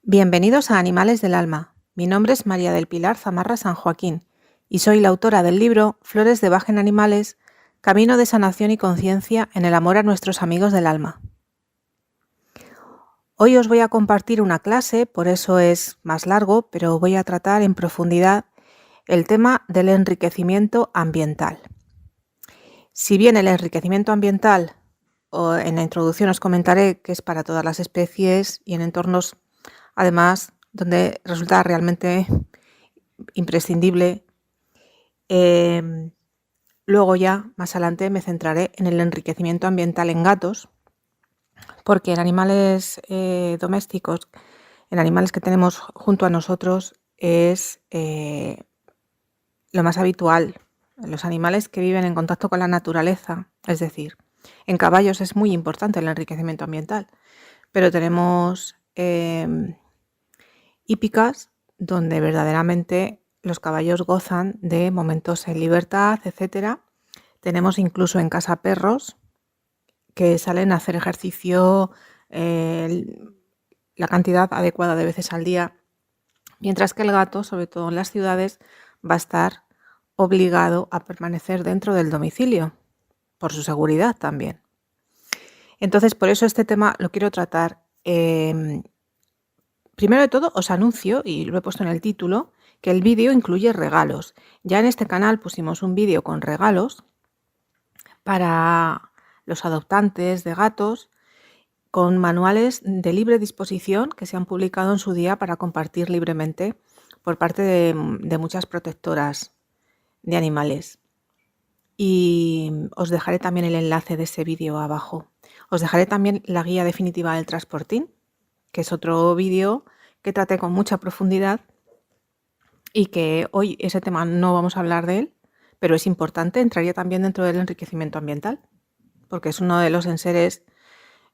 Bienvenidos a Animales del Alma. Mi nombre es María del Pilar Zamarra San Joaquín y soy la autora del libro Flores de Bach en Animales, Camino de Sanación y Conciencia en el Amor a Nuestros Amigos del Alma. Hoy os voy a compartir una clase, por eso es más largo, pero voy a tratar en profundidad el tema del enriquecimiento ambiental. Si bien el enriquecimiento ambiental, o en la introducción os comentaré que es para todas las especies y en entornos, además, donde resulta realmente imprescindible, luego ya más adelante me centraré en el enriquecimiento ambiental en gatos, porque en animales domésticos, en animales que tenemos junto a nosotros, es lo más habitual. Los animales que viven en contacto con la naturaleza, es decir, en caballos es muy importante el enriquecimiento ambiental, pero tenemos hípicas donde verdaderamente los caballos gozan de momentos en libertad, etc. Tenemos incluso en casa perros que salen a hacer ejercicio la cantidad adecuada de veces al día, mientras que el gato, sobre todo en las ciudades, va a estar obligado a permanecer dentro del domicilio, por su seguridad también. Entonces, por eso este tema lo quiero tratar. Primero de todo, os anuncio, y lo he puesto en el título, que el vídeo incluye regalos. Ya en este canal pusimos un vídeo con regalos para los adoptantes de gatos, con manuales de libre disposición que se han publicado en su día para compartir libremente por parte de muchas protectoras de animales. Y os dejaré también el enlace de ese vídeo abajo. Os dejaré también la guía definitiva del transportín, que es otro vídeo que traté con mucha profundidad y que hoy ese tema no vamos a hablar de él, pero es importante, entraría también dentro del enriquecimiento ambiental, porque es uno de los enseres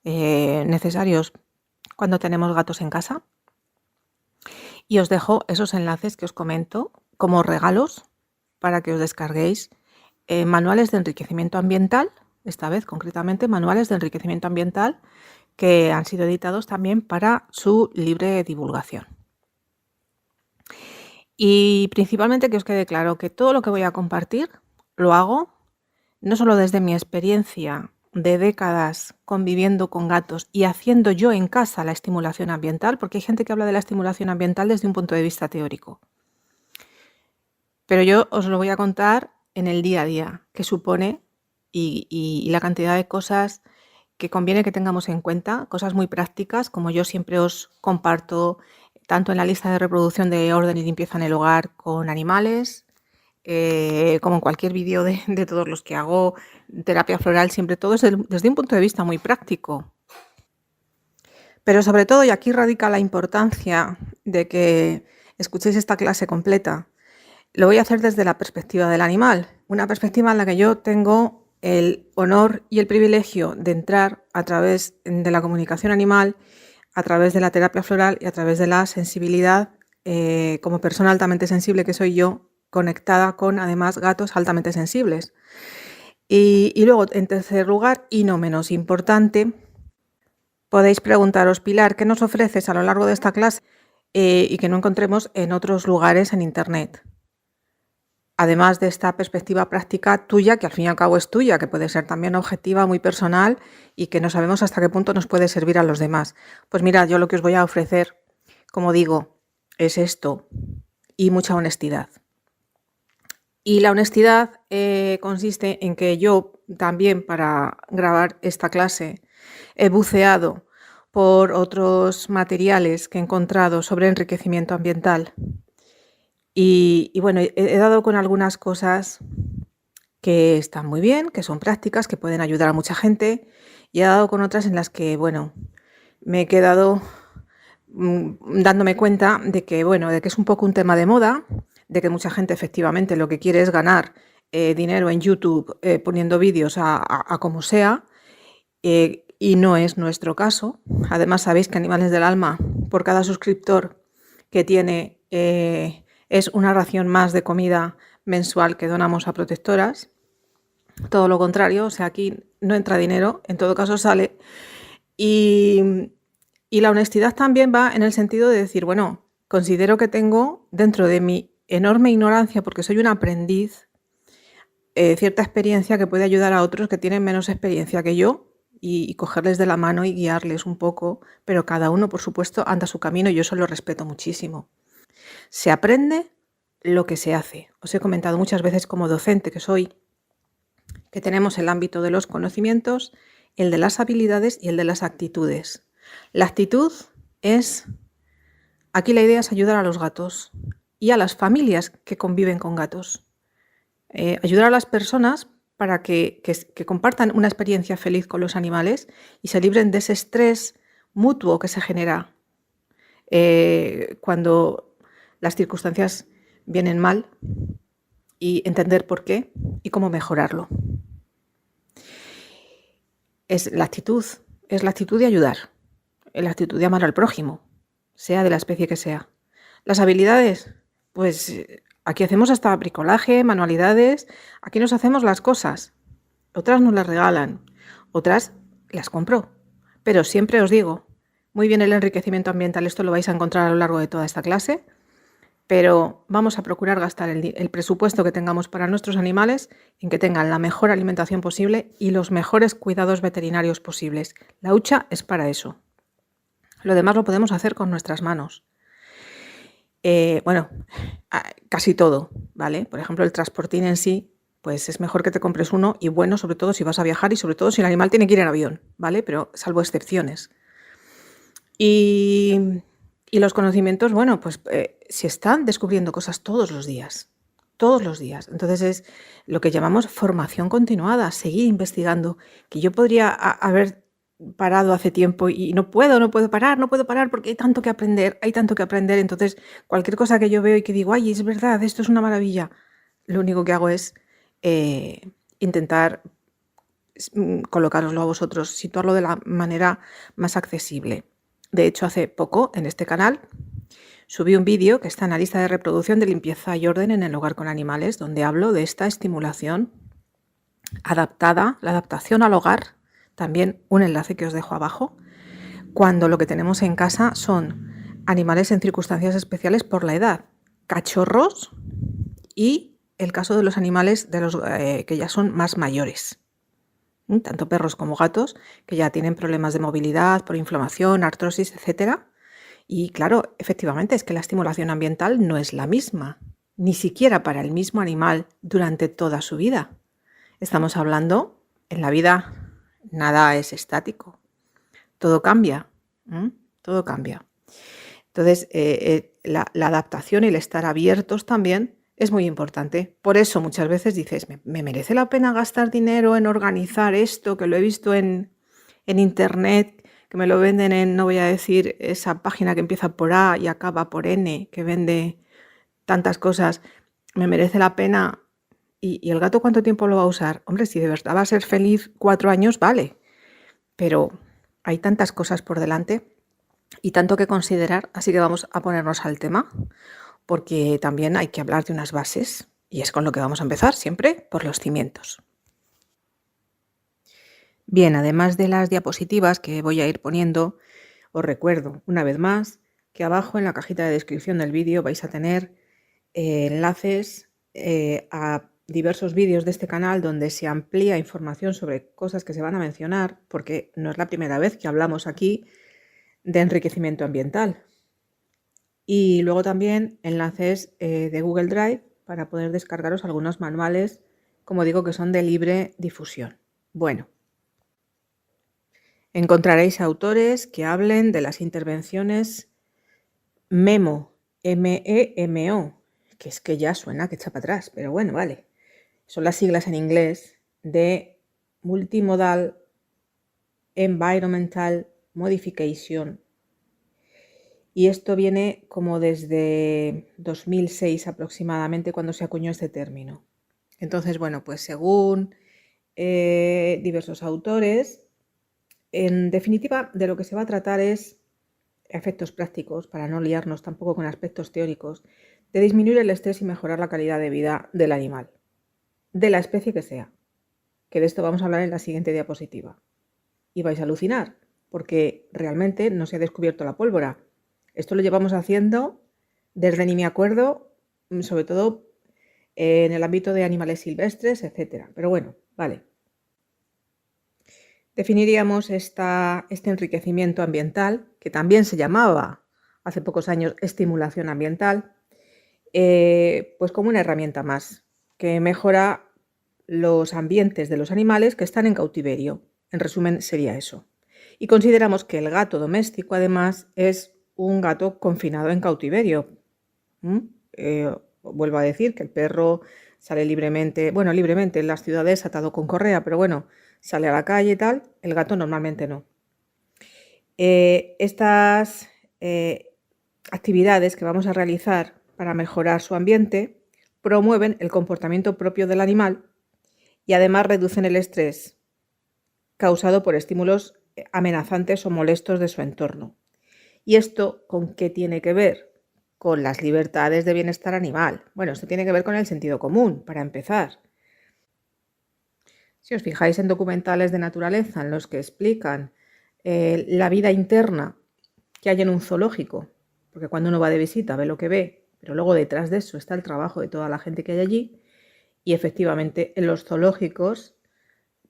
necesarios cuando tenemos gatos en casa. Y os dejo esos enlaces que os comento como regalos para que os descarguéis manuales de enriquecimiento ambiental, esta vez concretamente manuales de enriquecimiento ambiental que han sido editados también para su libre divulgación. Y principalmente que os quede claro que todo lo que voy a compartir lo hago no solo desde mi experiencia de décadas conviviendo con gatos y haciendo yo en casa la estimulación ambiental, porque hay gente que habla de la estimulación ambiental desde un punto de vista teórico. Pero yo os lo voy a contar en el día a día, que supone y la cantidad de cosas que conviene que tengamos en cuenta, cosas muy prácticas, como yo siempre os comparto tanto en la lista de reproducción de orden y limpieza en el hogar con animales, como en cualquier vídeo de todos los que hago, terapia floral, siempre todo es desde un punto de vista muy práctico. Pero sobre todo, y aquí radica la importancia de que escuchéis esta clase completa, lo voy a hacer desde la perspectiva del animal, una perspectiva en la que yo tengo el honor y el privilegio de entrar a través de la comunicación animal, a través de la terapia floral y a través de la sensibilidad, como persona altamente sensible que soy yo, conectada con además gatos altamente sensibles. Y luego, en tercer lugar, y no menos importante, podéis preguntaros, Pilar, ¿qué nos ofreces a lo largo de esta clase y que no encontremos en otros lugares en Internet? Además de esta perspectiva práctica tuya, que al fin y al cabo es tuya, que puede ser también objetiva, muy personal y que no sabemos hasta qué punto nos puede servir a los demás. Pues mirad, yo lo que os voy a ofrecer, como digo, es esto y mucha honestidad. Y la honestidad consiste en que yo también para grabar esta clase he buceado por otros materiales que he encontrado sobre enriquecimiento ambiental. Y bueno, he dado con algunas cosas que están muy bien, que son prácticas, que pueden ayudar a mucha gente, y he dado con otras en las que, bueno, me he quedado dándome cuenta de que, bueno, de que es un poco un tema de moda, de que mucha gente efectivamente lo que quiere es ganar dinero en YouTube poniendo vídeos a como sea, y no es nuestro caso. Además, sabéis que Animales del Alma, por cada suscriptor que tiene, es una ración más de comida mensual que donamos a protectoras. Todo lo contrario, o sea, aquí no entra dinero, en todo caso sale. Y Y la honestidad también va en el sentido de decir, bueno, considero que tengo dentro de mi enorme ignorancia, porque soy un aprendiz, cierta experiencia que puede ayudar a otros que tienen menos experiencia que yo y cogerles de la mano y guiarles un poco, pero cada uno, por supuesto, anda su camino y yo eso lo respeto muchísimo. Se aprende lo que se hace. Os he comentado muchas veces como docente que soy, que tenemos el ámbito de los conocimientos, el de las habilidades y el de las actitudes. La actitud es, aquí la idea es ayudar a los gatos y a las familias que conviven con gatos. Ayudar a las personas para que compartan una experiencia feliz con los animales y se libren de ese estrés mutuo que se genera cuando las circunstancias vienen mal, y entender por qué y cómo mejorarlo. Es la actitud de ayudar, la actitud de amar al prójimo, sea de la especie que sea. Las habilidades, pues aquí hacemos hasta bricolaje, manualidades, aquí nos hacemos las cosas. Otras nos las regalan, otras las compro. Pero siempre os digo, muy bien el enriquecimiento ambiental, esto lo vais a encontrar a lo largo de toda esta clase, pero vamos a procurar gastar el presupuesto que tengamos para nuestros animales en que tengan la mejor alimentación posible y los mejores cuidados veterinarios posibles. La hucha es para eso. Lo demás lo podemos hacer con nuestras manos. Bueno, casi todo, ¿vale? Por ejemplo, el transportín en sí, pues es mejor que te compres uno y bueno, sobre todo si vas a viajar y sobre todo si el animal tiene que ir en avión, ¿vale? Pero salvo excepciones. Y los conocimientos, bueno, pues se están descubriendo cosas todos los días. Entonces es lo que llamamos formación continuada, seguir investigando, que yo podría haber parado hace tiempo y no puedo parar porque hay tanto que aprender. Entonces, cualquier cosa que yo veo y que digo, ay, es verdad, esto es una maravilla, lo único que hago es intentar colocároslo a vosotros, situarlo de la manera más accesible. De hecho, hace poco en este canal subí un vídeo que está en la lista de reproducción de limpieza y orden en el hogar con animales, donde hablo de esta estimulación adaptada, la adaptación al hogar, también un enlace que os dejo abajo, cuando lo que tenemos en casa son animales en circunstancias especiales por la edad, cachorros y el caso de los animales de los que ya son más mayores. Tanto perros como gatos, que ya tienen problemas de movilidad por inflamación, artrosis, etc. Y claro, efectivamente es que la estimulación ambiental no es la misma, ni siquiera para el mismo animal durante toda su vida. Estamos hablando, en la vida nada es estático, todo cambia, todo cambia. Entonces, la adaptación y el estar abiertos también es muy importante. Por eso muchas veces dices, ¿me merece la pena gastar dinero en organizar esto? Que lo he visto en internet, que me lo venden en, no voy a decir esa página que empieza por A y acaba por N, que vende tantas cosas. ¿Me merece la pena? ¿Y el gato cuánto tiempo lo va a usar? Hombre, si de verdad va a ser feliz 4 años, vale. Pero hay tantas cosas por delante y tanto que considerar, así que vamos a ponernos al tema, porque también hay que hablar de unas bases, y es con lo que vamos a empezar siempre, por los cimientos. Bien, además de las diapositivas que voy a ir poniendo, os recuerdo una vez más que abajo en la cajita de descripción del vídeo vais a tener enlaces a diversos vídeos de este canal donde se amplía información sobre cosas que se van a mencionar, porque no es la primera vez que hablamos aquí de enriquecimiento ambiental. Y luego también enlaces de Google Drive para poder descargaros algunos manuales, como digo, que son de libre difusión. Bueno, encontraréis autores que hablen de las intervenciones MEMO, MEMO, que es que ya suena que echa para atrás, pero bueno, vale. Son las siglas en inglés de Multimodal Environmental Modification. Y esto viene como desde 2006 aproximadamente, cuando se acuñó este término. Entonces, bueno, pues según diversos autores, en definitiva, de lo que se va a tratar es efectos prácticos, para no liarnos tampoco con aspectos teóricos, de disminuir el estrés y mejorar la calidad de vida del animal, de la especie que sea, que de esto vamos a hablar en la siguiente diapositiva. Y vais a alucinar, porque realmente no se ha descubierto la pólvora. Esto lo llevamos haciendo desde ni me acuerdo, sobre todo en el ámbito de animales silvestres, etc. Pero bueno, vale. Definiríamos este enriquecimiento ambiental, que también se llamaba hace pocos años estimulación ambiental, pues como una herramienta más que mejora los ambientes de los animales que están en cautiverio. En resumen, sería eso. Y consideramos que el gato doméstico, además, es un gato confinado en cautiverio. Vuelvo a decir que el perro sale libremente, bueno, libremente en las ciudades atado con correa, pero bueno, sale a la calle y tal, el gato normalmente no. Estas actividades que vamos a realizar para mejorar su ambiente promueven el comportamiento propio del animal y además reducen el estrés causado por estímulos amenazantes o molestos de su entorno. ¿Y esto con qué tiene que ver? Con las libertades de bienestar animal. Bueno, esto tiene que ver con el sentido común, para empezar. Si os fijáis en documentales de naturaleza en los que explican la vida interna que hay en un zoológico, porque cuando uno va de visita ve lo que ve, pero luego detrás de eso está el trabajo de toda la gente que hay allí, y efectivamente en los zoológicos,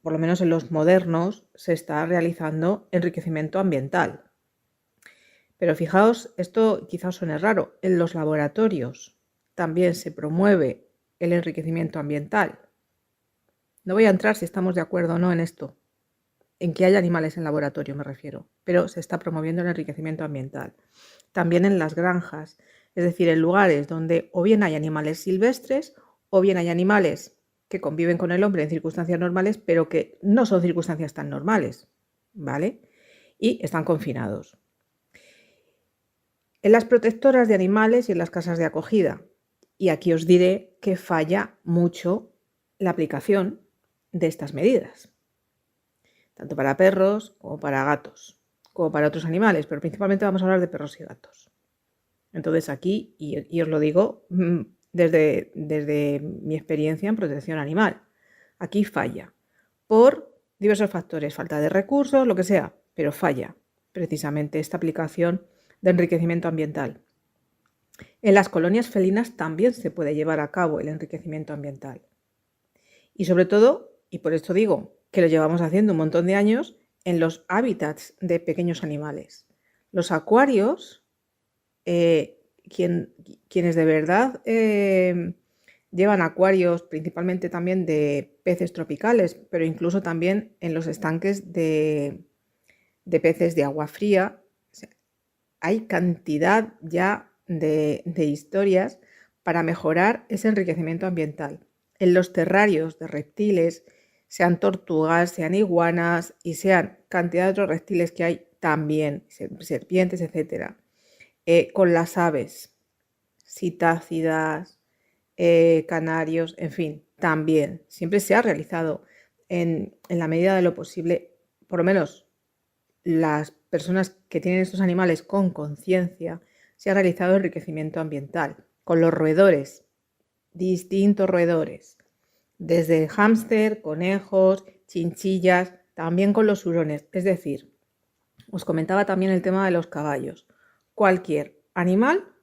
por lo menos en los modernos, se está realizando enriquecimiento ambiental. Pero fijaos, esto quizás suene raro, en los laboratorios también se promueve el enriquecimiento ambiental. No voy a entrar si estamos de acuerdo o no en esto, en que haya animales en laboratorio me refiero, pero se está promoviendo el enriquecimiento ambiental. También en las granjas, es decir, en lugares donde o bien hay animales silvestres o bien hay animales que conviven con el hombre en circunstancias normales, pero que no son circunstancias tan normales, ¿vale? Y están confinados. En las protectoras de animales y en las casas de acogida. Y aquí os diré que falla mucho la aplicación de estas medidas, tanto para perros como para gatos, como para otros animales, pero principalmente vamos a hablar de perros y gatos. Entonces aquí, y os lo digo desde mi experiencia en protección animal, aquí falla por diversos factores, falta de recursos, lo que sea, pero falla precisamente esta aplicación de enriquecimiento ambiental. En las colonias felinas también se puede llevar a cabo el enriquecimiento ambiental. Y sobre todo, y por esto digo que lo llevamos haciendo un montón de años, en los hábitats de pequeños animales. Los acuarios, quienes de verdad llevan acuarios principalmente también de peces tropicales, pero incluso también en los estanques de peces de agua fría, o sea, hay cantidad ya de historias para mejorar ese enriquecimiento ambiental. En los terrarios de reptiles, sean tortugas, sean iguanas y sean cantidad de otros reptiles que hay también, serpientes, etc. Con las aves, citácidas, canarios, en fin, también. Siempre se ha realizado en la medida de lo posible, por lo menos las personas que tienen estos animales con conciencia, se ha realizado enriquecimiento ambiental. Con los roedores, distintos roedores, desde hámster, conejos, chinchillas, también con los hurones. Es decir, os comentaba también el tema de los caballos. Cualquier animal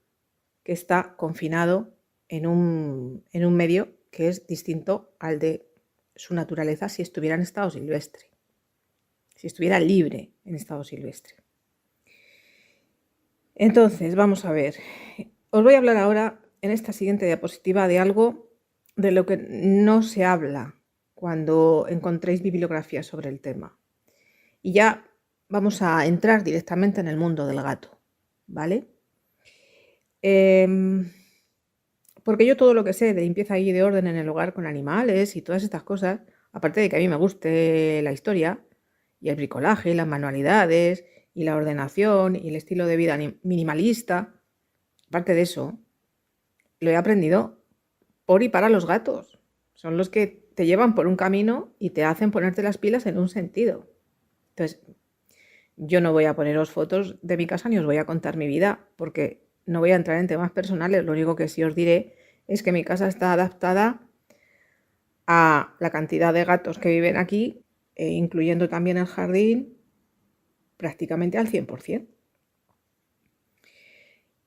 que está confinado en un medio que es distinto al de su naturaleza si estuviera en estado silvestre, si estuviera libre en estado silvestre. Entonces, vamos a ver. Os voy a hablar ahora en esta siguiente diapositiva de algo de lo que no se habla cuando encontréis bibliografía sobre el tema. Y ya vamos a entrar directamente en el mundo del gato, ¿vale? Porque yo todo lo que sé de limpieza y de orden en el hogar con animales y todas estas cosas, aparte de que a mí me guste la historia y el bricolaje y las manualidades y la ordenación y el estilo de vida minimalista, aparte de eso, lo he aprendido por y para los gatos. Son los que te llevan por un camino y te hacen ponerte las pilas en un sentido. Entonces, yo no voy a poneros fotos de mi casa ni os voy a contar mi vida porque no voy a entrar en temas personales. Lo único que sí os diré es que mi casa está adaptada a la cantidad de gatos que viven aquí, incluyendo también el jardín prácticamente al 100%.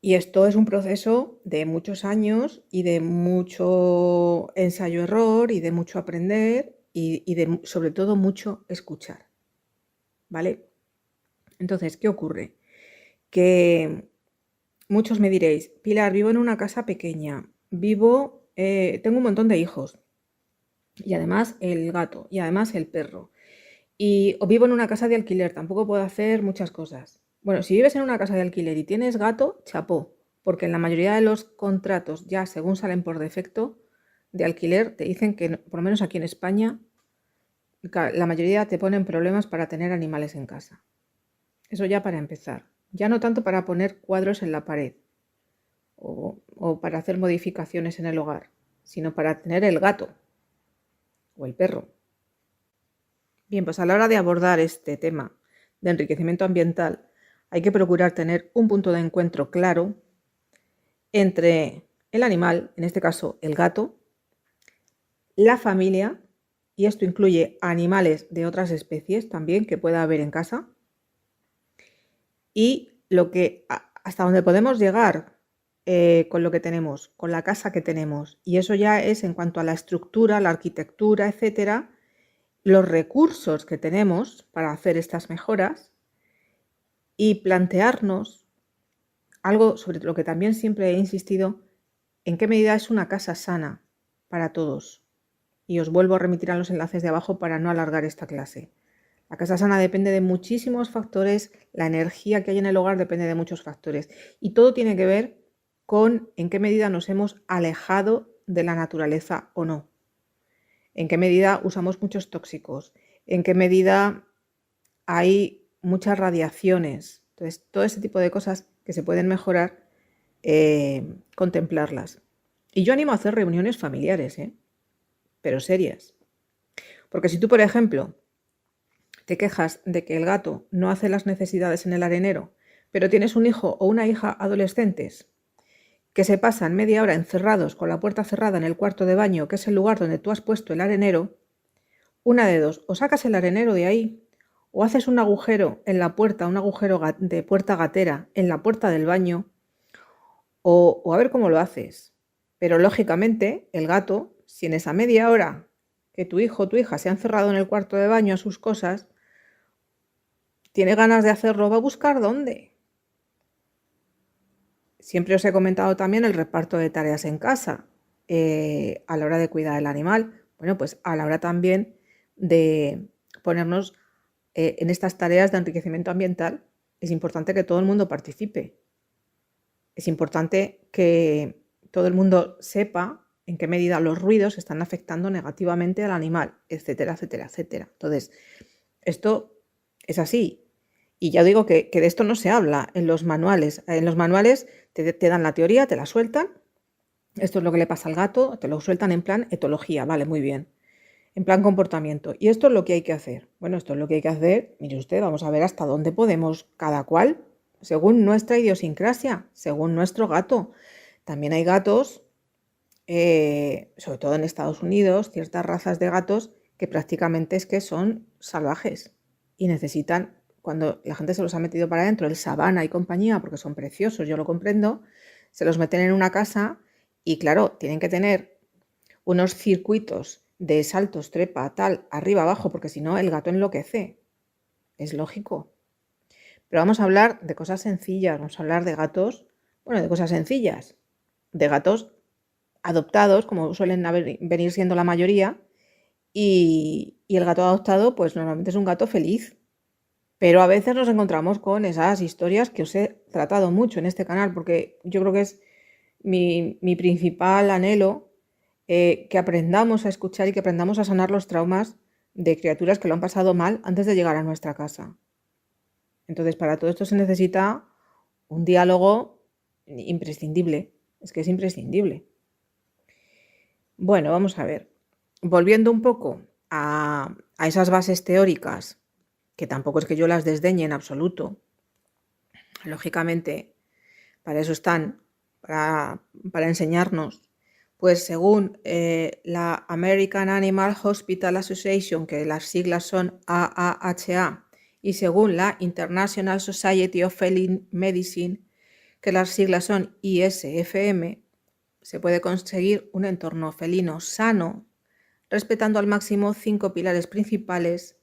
Y esto es un proceso de muchos años y de mucho ensayo-error y de mucho aprender y de, sobre todo, mucho escuchar, ¿vale? Entonces, ¿qué ocurre? Que muchos me diréis, Pilar, vivo en una casa pequeña, tengo un montón de hijos y además el gato y además el perro o vivo en una casa de alquiler, tampoco puedo hacer muchas cosas. Bueno, si vives en una casa de alquiler y tienes gato, chapó, porque en la mayoría de los contratos ya según salen por defecto de alquiler te dicen que, por lo menos aquí en España, la mayoría te ponen problemas para tener animales en casa. Eso ya para empezar. Ya no tanto para poner cuadros en la pared o para hacer modificaciones en el hogar, sino para tener el gato o el perro. Bien, pues a la hora de abordar este tema de enriquecimiento ambiental, hay que procurar tener un punto de encuentro claro entre el animal, en este caso el gato, la familia, y esto incluye animales de otras especies también que pueda haber en casa, y hasta donde podemos llegar con lo que tenemos, con la casa que tenemos. Y eso ya es en cuanto a la estructura, la arquitectura, etcétera, los recursos que tenemos para hacer estas mejoras y plantearnos algo sobre lo que también siempre he insistido, en qué medida es una casa sana para todos. Y os vuelvo a remitir a los enlaces de abajo para no alargar esta clase. La casa sana depende de muchísimos factores, la energía que hay en el hogar depende de muchos factores y todo tiene que ver con en qué medida nos hemos alejado de la naturaleza o no. En qué medida usamos muchos tóxicos, en qué medida hay muchas radiaciones. Entonces, todo ese tipo de cosas que se pueden mejorar, contemplarlas. Y yo animo a hacer reuniones familiares, pero serias. Porque si tú, por ejemplo, te quejas de que el gato no hace las necesidades en el arenero, pero tienes un hijo o una hija adolescentes que se pasan media hora encerrados con la puerta cerrada en el cuarto de baño, que es el lugar donde tú has puesto el arenero, una de dos, o sacas el arenero de ahí, o haces un agujero en la puerta, un agujero de puerta gatera en la puerta del baño, o a ver cómo lo haces. Pero lógicamente el gato, si en esa media hora que tu hijo o tu hija se ha encerrado en el cuarto de baño a sus cosas, tiene ganas de hacerlo, va a buscar dónde. Siempre os he comentado también el reparto de tareas en casa a la hora de cuidar el animal. Bueno, pues a la hora también de ponernos en estas tareas de enriquecimiento ambiental, es importante que todo el mundo participe. Es importante que todo el mundo sepa en qué medida los ruidos están afectando negativamente al animal, etcétera, etcétera, etcétera. Entonces, esto es así. Y ya digo que de esto no se habla en los manuales. En los manuales te dan la teoría, te la sueltan. Esto es lo que le pasa al gato, te lo sueltan en plan etología, vale, muy bien. En plan comportamiento. Y esto es lo que hay que hacer. Bueno, esto es lo que hay que hacer. Mire usted, vamos a ver hasta dónde podemos cada cual, según nuestra idiosincrasia, según nuestro gato. También hay gatos, sobre todo en Estados Unidos, ciertas razas de gatos que prácticamente es que son salvajes y necesitan, cuando la gente se los ha metido para adentro, el sabana y compañía, porque son preciosos, yo lo comprendo, se los meten en una casa y claro, tienen que tener unos circuitos de saltos, trepa, tal, arriba, abajo, porque si no el gato enloquece. Es lógico. Pero vamos a hablar de cosas sencillas, vamos a hablar de gatos, bueno, de cosas sencillas, de gatos adoptados, como suelen venir siendo la mayoría, y el gato adoptado, pues normalmente es un gato feliz. Pero a veces nos encontramos con esas historias que os he tratado mucho en este canal, porque yo creo que es mi principal anhelo, que aprendamos a escuchar y que aprendamos a sanar los traumas de criaturas que lo han pasado mal antes de llegar a nuestra casa. Entonces, para todo esto se necesita un diálogo imprescindible. Es que es imprescindible. Bueno, vamos a ver. Volviendo un poco a esas bases teóricas, que tampoco es que yo las desdeñe en absoluto. Lógicamente, para eso están, para enseñarnos. Pues según la American Animal Hospital Association, que las siglas son AAHA, y según la International Society of Feline Medicine, que las siglas son ISFM, se puede conseguir un entorno felino sano, respetando al máximo 5 pilares principales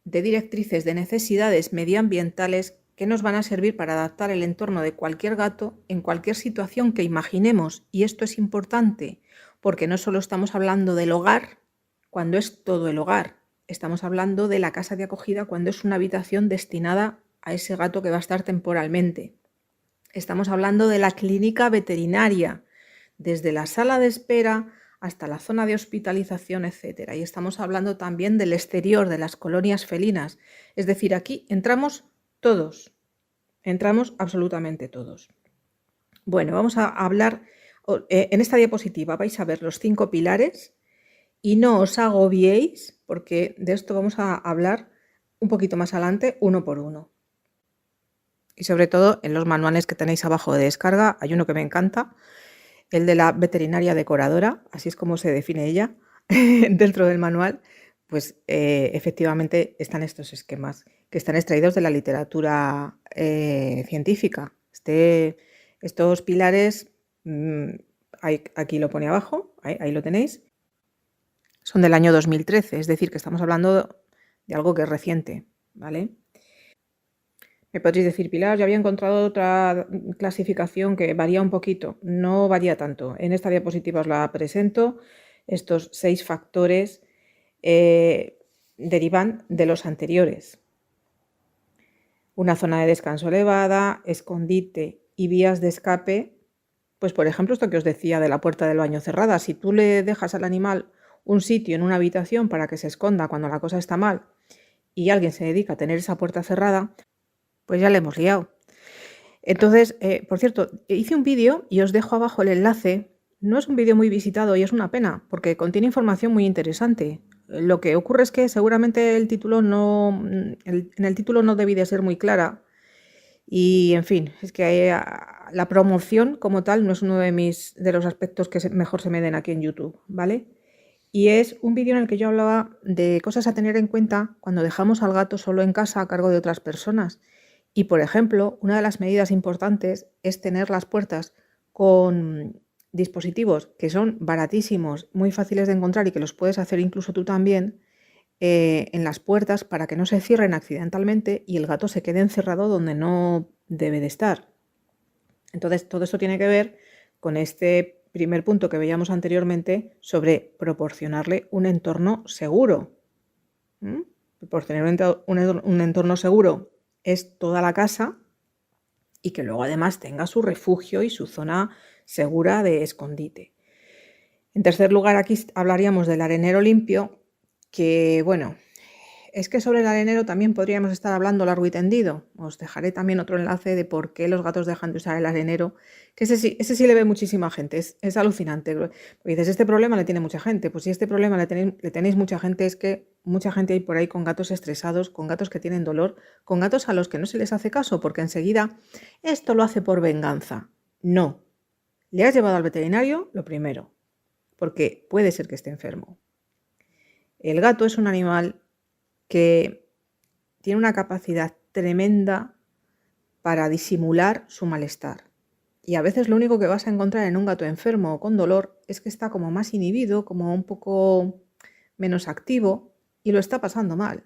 de directrices de necesidades medioambientales que nos van a servir para adaptar el entorno de cualquier gato en cualquier situación que imaginemos. Y esto es importante porque no solo estamos hablando del hogar, cuando es todo el hogar, estamos hablando de la casa de acogida cuando es una habitación destinada a ese gato que va a estar temporalmente. Estamos hablando de la clínica veterinaria, desde la sala de espera hasta la zona de hospitalización, etc. Y estamos hablando también del exterior, de las colonias felinas. Es decir, aquí entramos todos, entramos absolutamente todos. Bueno, vamos a hablar, en esta diapositiva vais a ver los 5 pilares y no os agobiéis porque de esto vamos a hablar un poquito más adelante, uno por uno. Y sobre todo en los manuales que tenéis abajo de descarga, hay uno que me encanta, el de la veterinaria decoradora, así es como se define ella dentro del manual, pues efectivamente están estos esquemas que están extraídos de la literatura científica. Estos pilares, aquí lo pone abajo, ahí lo tenéis, son del año 2013, es decir, que estamos hablando de algo que es reciente, ¿vale? Me podréis decir, Pilar, yo había encontrado otra clasificación que varía un poquito. No varía tanto. En esta diapositiva os la presento. Estos 6 factores derivan de los anteriores. Una zona de descanso elevada, escondite y vías de escape. Pues por ejemplo, esto que os decía de la puerta del baño cerrada. Si tú le dejas al animal un sitio en una habitación para que se esconda cuando la cosa está mal y alguien se dedica a tener esa puerta cerrada, pues ya le hemos liado. Entonces, por cierto, hice un vídeo y os dejo abajo el enlace. No es un vídeo muy visitado y es una pena porque contiene información muy interesante. Lo que ocurre es que seguramente en el título no debí de ser muy clara. Y en fin, es que la promoción como tal no es uno de los aspectos que mejor se me den aquí en YouTube, ¿vale? Y es un vídeo en el que yo hablaba de cosas a tener en cuenta cuando dejamos al gato solo en casa a cargo de otras personas. Y, por ejemplo, una de las medidas importantes es tener las puertas con dispositivos que son baratísimos, muy fáciles de encontrar y que los puedes hacer incluso tú también en las puertas para que no se cierren accidentalmente y el gato se quede encerrado donde no debe de estar. Entonces, todo esto tiene que ver con este primer punto que veíamos anteriormente sobre proporcionarle un entorno seguro. Proporcionar un entorno seguro es toda la casa y que luego además tenga su refugio y su zona segura de escondite. En tercer lugar, aquí hablaríamos del arenero limpio, que bueno, es que sobre el arenero también podríamos estar hablando largo y tendido. Os dejaré también otro enlace de por qué los gatos dejan de usar el arenero, que ese sí le ve muchísima gente, es alucinante. Porque dices, este problema le tiene mucha gente. Pues si este problema le tenéis mucha gente, es que mucha gente hay por ahí con gatos estresados, con gatos que tienen dolor, con gatos a los que no se les hace caso, porque enseguida esto lo hace por venganza. No. Le has llevado al veterinario, lo primero, porque puede ser que esté enfermo. El gato es un animal que tiene una capacidad tremenda para disimular su malestar. Y a veces lo único que vas a encontrar en un gato enfermo o con dolor es que está como más inhibido, como un poco menos activo y lo está pasando mal.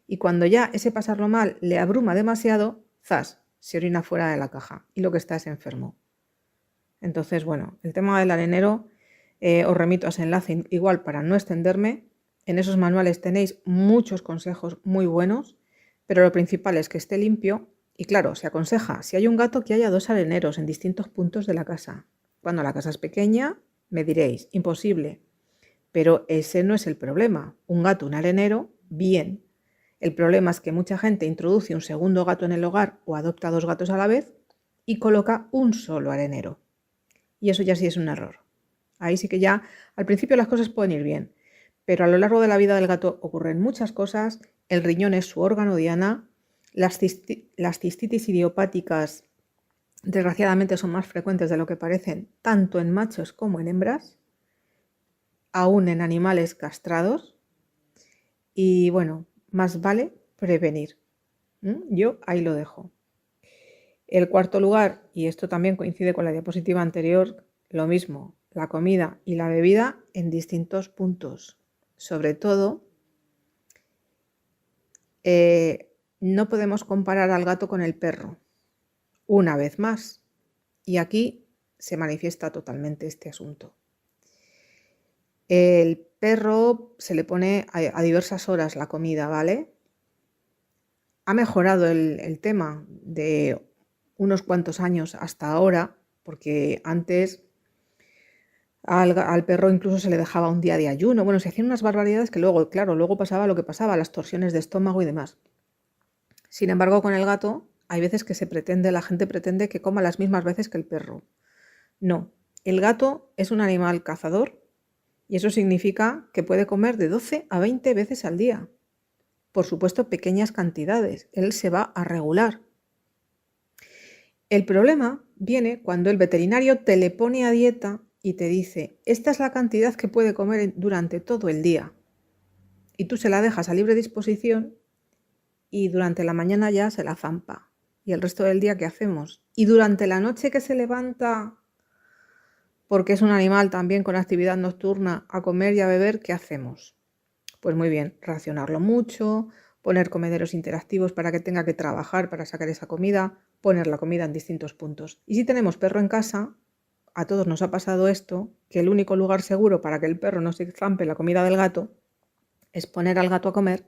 Y cuando ya ese pasarlo mal le abruma demasiado, ¡zas!, se orina fuera de la caja y lo que está es enfermo. Entonces, bueno, el tema del arenero, os remito a ese enlace igual para no extenderme. En esos manuales tenéis muchos consejos muy buenos, pero lo principal es que esté limpio y claro, se aconseja, si hay un gato, que haya 2 areneros en distintos puntos de la casa. Cuando la casa es pequeña, me diréis, imposible, pero ese no es el problema. Un gato, un arenero, bien. El problema es que mucha gente introduce un segundo gato en el hogar o adopta 2 gatos a la vez y coloca un solo arenero. Y eso ya sí es un error. Ahí sí que ya, al principio las cosas pueden ir bien, pero a lo largo de la vida del gato ocurren muchas cosas. El riñón es su órgano diana. Las cistitis idiopáticas, desgraciadamente, son más frecuentes de lo que parecen, tanto en machos como en hembras, aún en animales castrados. Y bueno, más vale prevenir. Yo ahí lo dejo. El cuarto lugar, y esto también coincide con la diapositiva anterior, lo mismo, la comida y la bebida en distintos puntos. Sobre todo, no podemos comparar al gato con el perro, una vez más. Y aquí se manifiesta totalmente este asunto. El perro se le pone a diversas horas la comida, ¿vale? Ha mejorado el tema de unos cuantos años hasta ahora, porque antes al perro incluso se le dejaba un día de ayuno. Bueno, se hacían unas barbaridades que luego, claro, luego pasaba lo que pasaba, las torsiones de estómago y demás. Sin embargo, con el gato hay veces que la gente pretende que coma las mismas veces que el perro. No, el gato es un animal cazador y eso significa que puede comer de 12 a 20 veces al día. Por supuesto, pequeñas cantidades. Él se va a regular. El problema viene cuando el veterinario te le pone a dieta y te dice, esta es la cantidad que puede comer durante todo el día. Y tú se la dejas a libre disposición y durante la mañana ya se la zampa. ¿Y el resto del día qué hacemos? Y durante la noche que se levanta, porque es un animal también con actividad nocturna, a comer y a beber, ¿qué hacemos? Pues muy bien, racionarlo mucho, poner comederos interactivos para que tenga que trabajar para sacar esa comida, poner la comida en distintos puntos. Y si tenemos perro en casa, a todos nos ha pasado esto, que el único lugar seguro para que el perro no se zampe la comida del gato es poner al gato a comer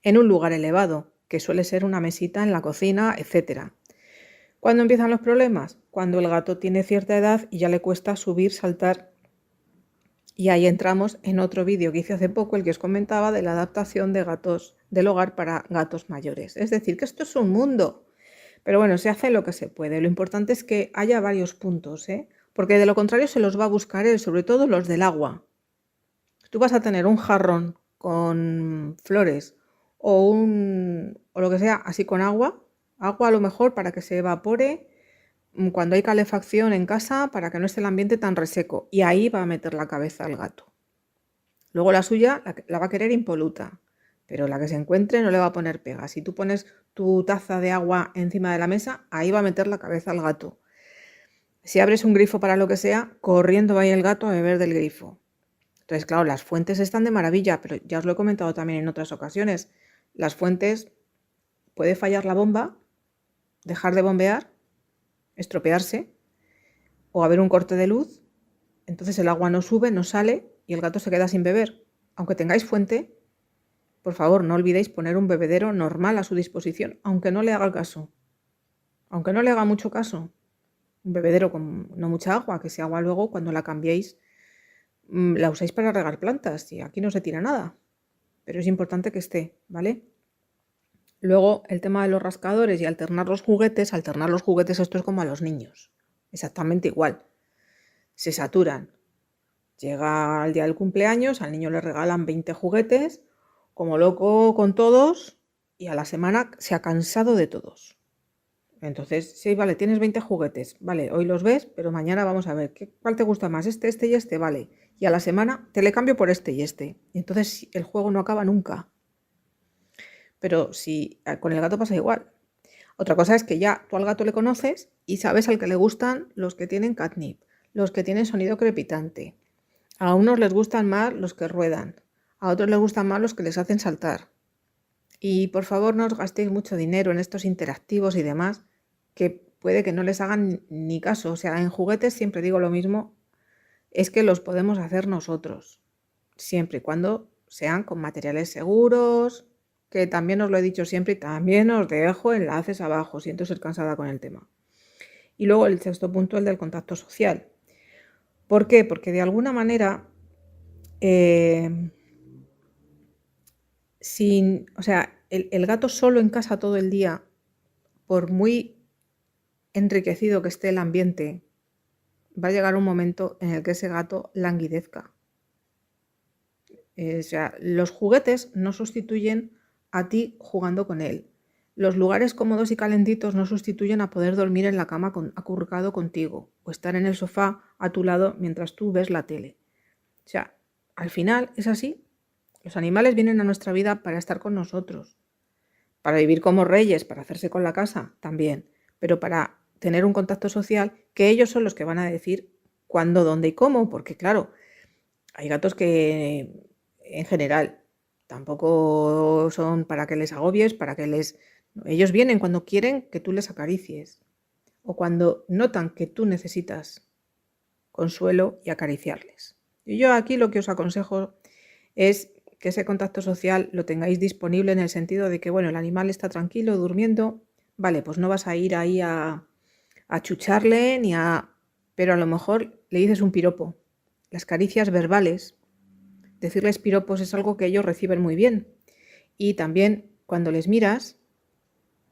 en un lugar elevado, que suele ser una mesita en la cocina, etc. ¿Cuándo empiezan los problemas? Cuando el gato tiene cierta edad y ya le cuesta subir, saltar. Y ahí entramos en otro vídeo que hice hace poco, el que os comentaba de la adaptación de gatos del hogar para gatos mayores. Es decir, que esto es un mundo. Pero bueno, se hace lo que se puede. Lo importante es que haya varios puntos, porque de lo contrario se los va a buscar él, sobre todo los del agua. Tú vas a tener un jarrón con flores o lo que sea así con agua a lo mejor para que se evapore cuando hay calefacción en casa para que no esté el ambiente tan reseco, y ahí va a meter la cabeza el gato. Luego la suya la va a querer impoluta, pero la que se encuentre no le va a poner pega. Si tú pones tu taza de agua encima de la mesa, ahí va a meter la cabeza el gato. Si abres un grifo para lo que sea, corriendo va a ir el gato a beber del grifo. Entonces, claro, las fuentes están de maravilla, pero ya os lo he comentado también en otras ocasiones. Las fuentes, puede fallar la bomba, dejar de bombear, estropearse o haber un corte de luz, entonces el agua no sube, no sale y el gato se queda sin beber. Aunque tengáis fuente, por favor, no olvidéis poner un bebedero normal a su disposición, aunque no le haga caso. Aunque no le haga mucho caso. Un bebedero con no mucha agua, que ese agua luego cuando la cambiéis la usáis para regar plantas y aquí no se tira nada. Pero es importante que esté, ¿vale? Luego el tema de los rascadores y alternar los juguetes, esto es como a los niños. Exactamente igual. Se saturan. Llega el día del cumpleaños, al niño le regalan 20 juguetes, como loco con todos, y a la semana se ha cansado de todos. Entonces, sí, vale, tienes 20 juguetes, vale, hoy los ves, pero mañana vamos a ver, ¿cuál te gusta más? Este y este, vale. Y a la semana te le cambio por este y este. Y entonces el juego no acaba nunca. Pero si con el gato pasa igual. Otra cosa es que ya tú al gato le conoces y sabes al que le gustan los que tienen catnip, los que tienen sonido crepitante. A unos les gustan más los que ruedan, a otros les gustan más los que les hacen saltar. Y por favor no os gastéis mucho dinero en estos interactivos y demás, que puede que no les hagan ni caso. O sea, en juguetes siempre digo lo mismo, es que los podemos hacer nosotros, siempre y cuando sean con materiales seguros, que también os lo he dicho siempre y también os dejo enlaces abajo, siento ser cansada con el tema. Y luego el sexto punto, el del contacto social. ¿Por qué? Porque de alguna manera, el gato solo en casa todo el día, por muy enriquecido que esté el ambiente, va a llegar un momento en el que ese gato languidezca. O sea, los juguetes no sustituyen a ti jugando con él. Los lugares cómodos y calentitos no sustituyen a poder dormir en la cama acurrucado contigo o estar en el sofá a tu lado mientras tú ves la tele. O sea, al final es así. Los animales vienen a nuestra vida para estar con nosotros, Para vivir como reyes, para hacerse con la casa, también. Pero para tener un contacto social, que ellos son los que van a decir cuándo, dónde y cómo, porque claro, hay gatos que en general tampoco son para que les agobies, para que les... Ellos vienen cuando quieren que tú les acaricies o cuando notan que tú necesitas consuelo y acariciarles. Y yo aquí lo que os aconsejo es que ese contacto social lo tengáis disponible en el sentido de que, bueno, el animal está tranquilo, durmiendo, vale, pues no vas a ir ahí a chucharle ni a... Pero a lo mejor le dices un piropo. Las caricias verbales, decirles piropos es algo que ellos reciben muy bien. Y también cuando les miras,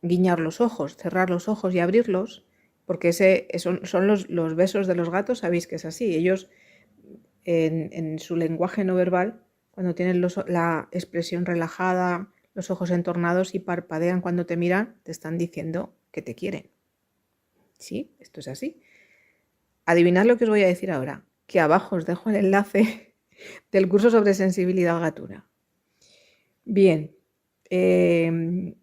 guiñar los ojos, cerrar los ojos y abrirlos, porque son los besos de los gatos, sabéis que es así. Ellos en su lenguaje no verbal, cuando tienen la expresión relajada, los ojos entornados y parpadean cuando te miran, te están diciendo que te quieren. Sí, esto es así. Adivinad lo que os voy a decir ahora, que abajo os dejo el enlace del curso sobre sensibilidad gatuna. Bien, en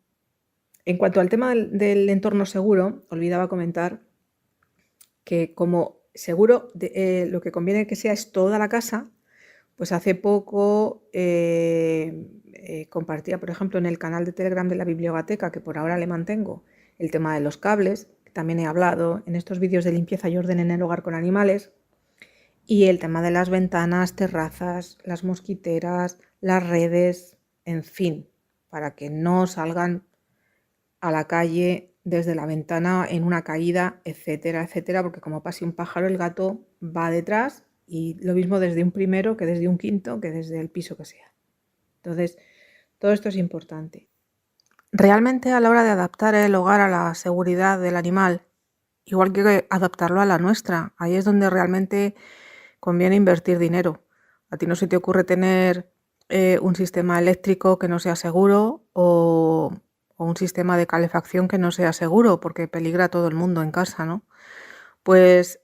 cuanto al tema del entorno seguro, olvidaba comentar que como seguro lo que conviene que sea es toda la casa, pues hace poco compartía, por ejemplo, en el canal de Telegram de la biblioteca, que por ahora le mantengo, el tema de los cables, que también he hablado en estos vídeos de limpieza y orden en el hogar con animales, y el tema de las ventanas, terrazas, las mosquiteras, las redes, en fin, para que no salgan a la calle desde la ventana en una caída, etcétera, etcétera, porque como pase un pájaro, el gato va detrás y lo mismo desde un primero que desde un quinto, que desde el piso que sea. Entonces, todo esto es importante. Realmente a la hora de adaptar el hogar a la seguridad del animal, igual que adaptarlo a la nuestra, ahí es donde realmente conviene invertir dinero. A ti no se te ocurre tener un sistema eléctrico que no sea seguro o un sistema de calefacción que no sea seguro porque peligra a todo el mundo en casa, ¿no? Pues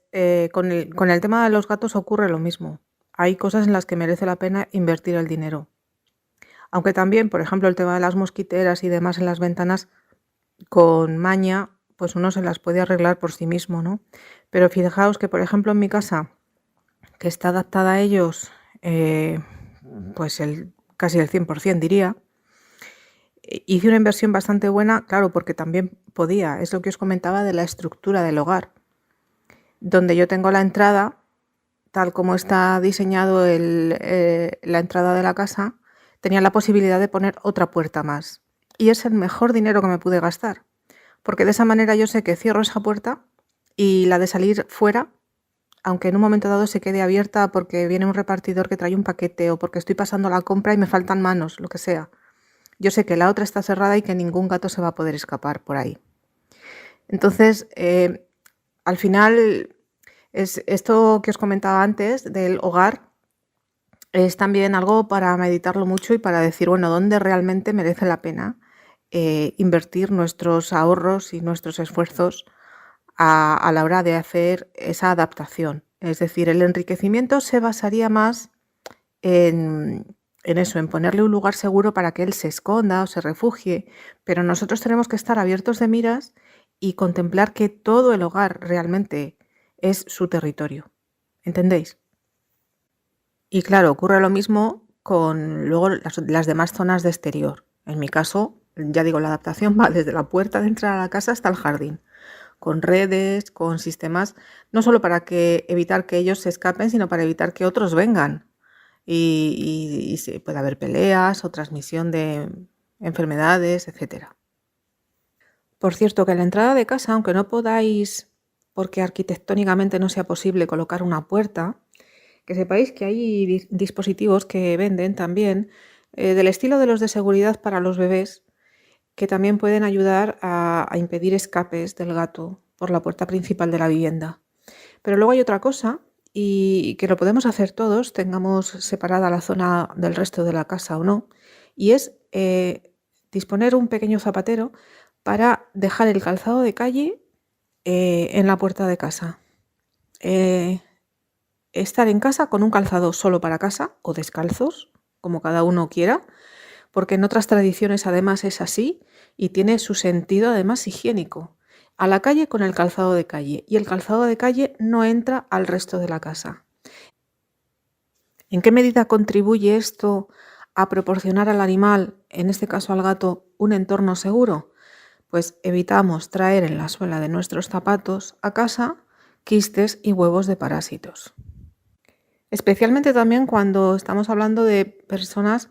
con el tema de los gatos ocurre lo mismo. Hay cosas en las que merece la pena invertir el dinero. Aunque también, por ejemplo, el tema de las mosquiteras y demás en las ventanas, con maña, pues uno se las puede arreglar por sí mismo, ¿no? Pero fijaos que, por ejemplo, en mi casa, que está adaptada a ellos, pues casi el 100% diría, hice una inversión bastante buena, claro, porque también podía, es lo que os comentaba de la estructura del hogar, donde yo tengo la entrada, tal como está diseñado la entrada de la casa, tenía la posibilidad de poner otra puerta más. Y es el mejor dinero que me pude gastar, porque de esa manera yo sé que cierro esa puerta y la de salir fuera, aunque en un momento dado se quede abierta porque viene un repartidor que trae un paquete o porque estoy pasando la compra y me faltan manos, lo que sea. Yo sé que la otra está cerrada y que ningún gato se va a poder escapar por ahí. Entonces, al final, esto que os comentaba antes del hogar es también algo para meditarlo mucho y para decir, bueno, ¿dónde realmente merece la pena invertir nuestros ahorros y nuestros esfuerzos a la hora de hacer esa adaptación? Es decir, el enriquecimiento se basaría más en eso, en ponerle un lugar seguro para que él se esconda o se refugie, pero nosotros tenemos que estar abiertos de miras y contemplar que todo el hogar realmente es su territorio. ¿Entendéis? Y claro, ocurre lo mismo con luego las demás zonas de exterior. En mi caso, ya digo, la adaptación va desde la puerta de entrada a la casa hasta el jardín, con redes, con sistemas, no solo para evitar que ellos se escapen, sino para evitar que otros vengan. Y puede haber peleas o transmisión de enfermedades, etc. Por cierto, que en la entrada de casa, aunque no podáis, porque arquitectónicamente no sea posible colocar una puerta, que sepáis que hay dispositivos que venden también del estilo de los de seguridad para los bebés, que también pueden ayudar a impedir escapes del gato por la puerta principal de la vivienda. Pero luego hay otra cosa, y que lo podemos hacer todos, tengamos separada la zona del resto de la casa o no, y es disponer un pequeño zapatero para dejar el calzado de calle en la puerta de casa. Estar en casa con un calzado solo para casa o descalzos, como cada uno quiera, porque en otras tradiciones además es así, y tiene su sentido además higiénico. A la calle con el calzado de calle, y el calzado de calle no entra al resto de la casa. ¿En qué medida contribuye esto a proporcionar al animal, en este caso al gato, un entorno seguro? Pues evitamos traer en la suela de nuestros zapatos a casa quistes y huevos de parásitos. Especialmente también cuando estamos hablando de personas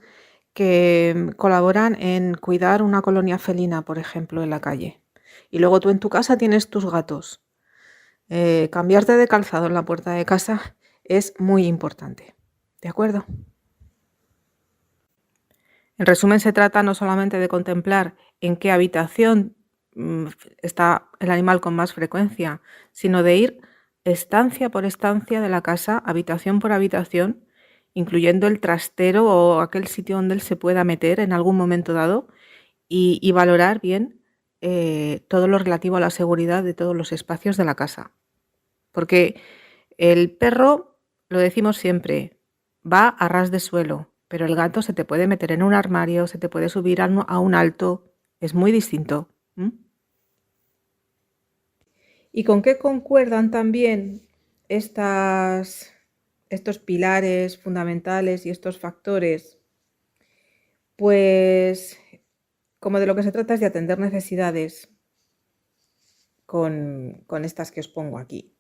que colaboran en cuidar una colonia felina, por ejemplo, en la calle. Y luego tú en tu casa tienes tus gatos. Cambiarte de calzado en la puerta de casa es muy importante. ¿De acuerdo? En resumen, se trata no solamente de contemplar en qué habitación está el animal con más frecuencia, sino de ir estancia por estancia de la casa, habitación por habitación, incluyendo el trastero o aquel sitio donde él se pueda meter en algún momento dado y valorar bien todo lo relativo a la seguridad de todos los espacios de la casa. Porque el perro, lo decimos siempre, va a ras de suelo, pero el gato se te puede meter en un armario, se te puede subir a un alto, es muy distinto. ¿Y con qué concuerdan también estos pilares fundamentales y estos factores? Pues como de lo que se trata es de atender necesidades con estas que os pongo aquí.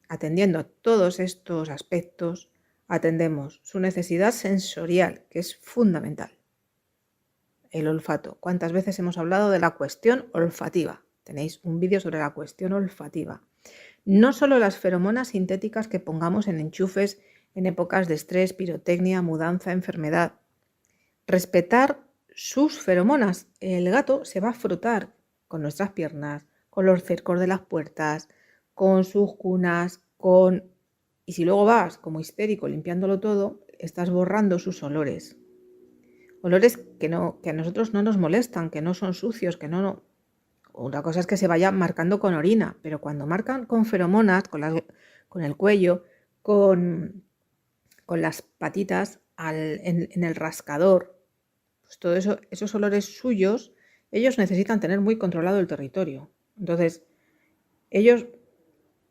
Atendiendo a todos estos aspectos, atendemos su necesidad sensorial, que es fundamental. El olfato. ¿Cuántas veces hemos hablado de la cuestión olfativa? Tenéis un vídeo sobre la cuestión olfativa. No solo las feromonas sintéticas que pongamos en enchufes en épocas de estrés, pirotecnia, mudanza, enfermedad. Respetar sus feromonas. El gato se va a frotar con nuestras piernas, con los cercos de las puertas, con sus cunas, y si luego vas como histérico limpiándolo todo, estás borrando sus olores. Olores que a nosotros no nos molestan, que no son sucios, que no. Una cosa es que se vaya marcando con orina, pero cuando marcan con feromonas, con el cuello, con las patitas en el rascador, pues todo eso, esos olores suyos, ellos necesitan tener muy controlado el territorio. Entonces, ellos,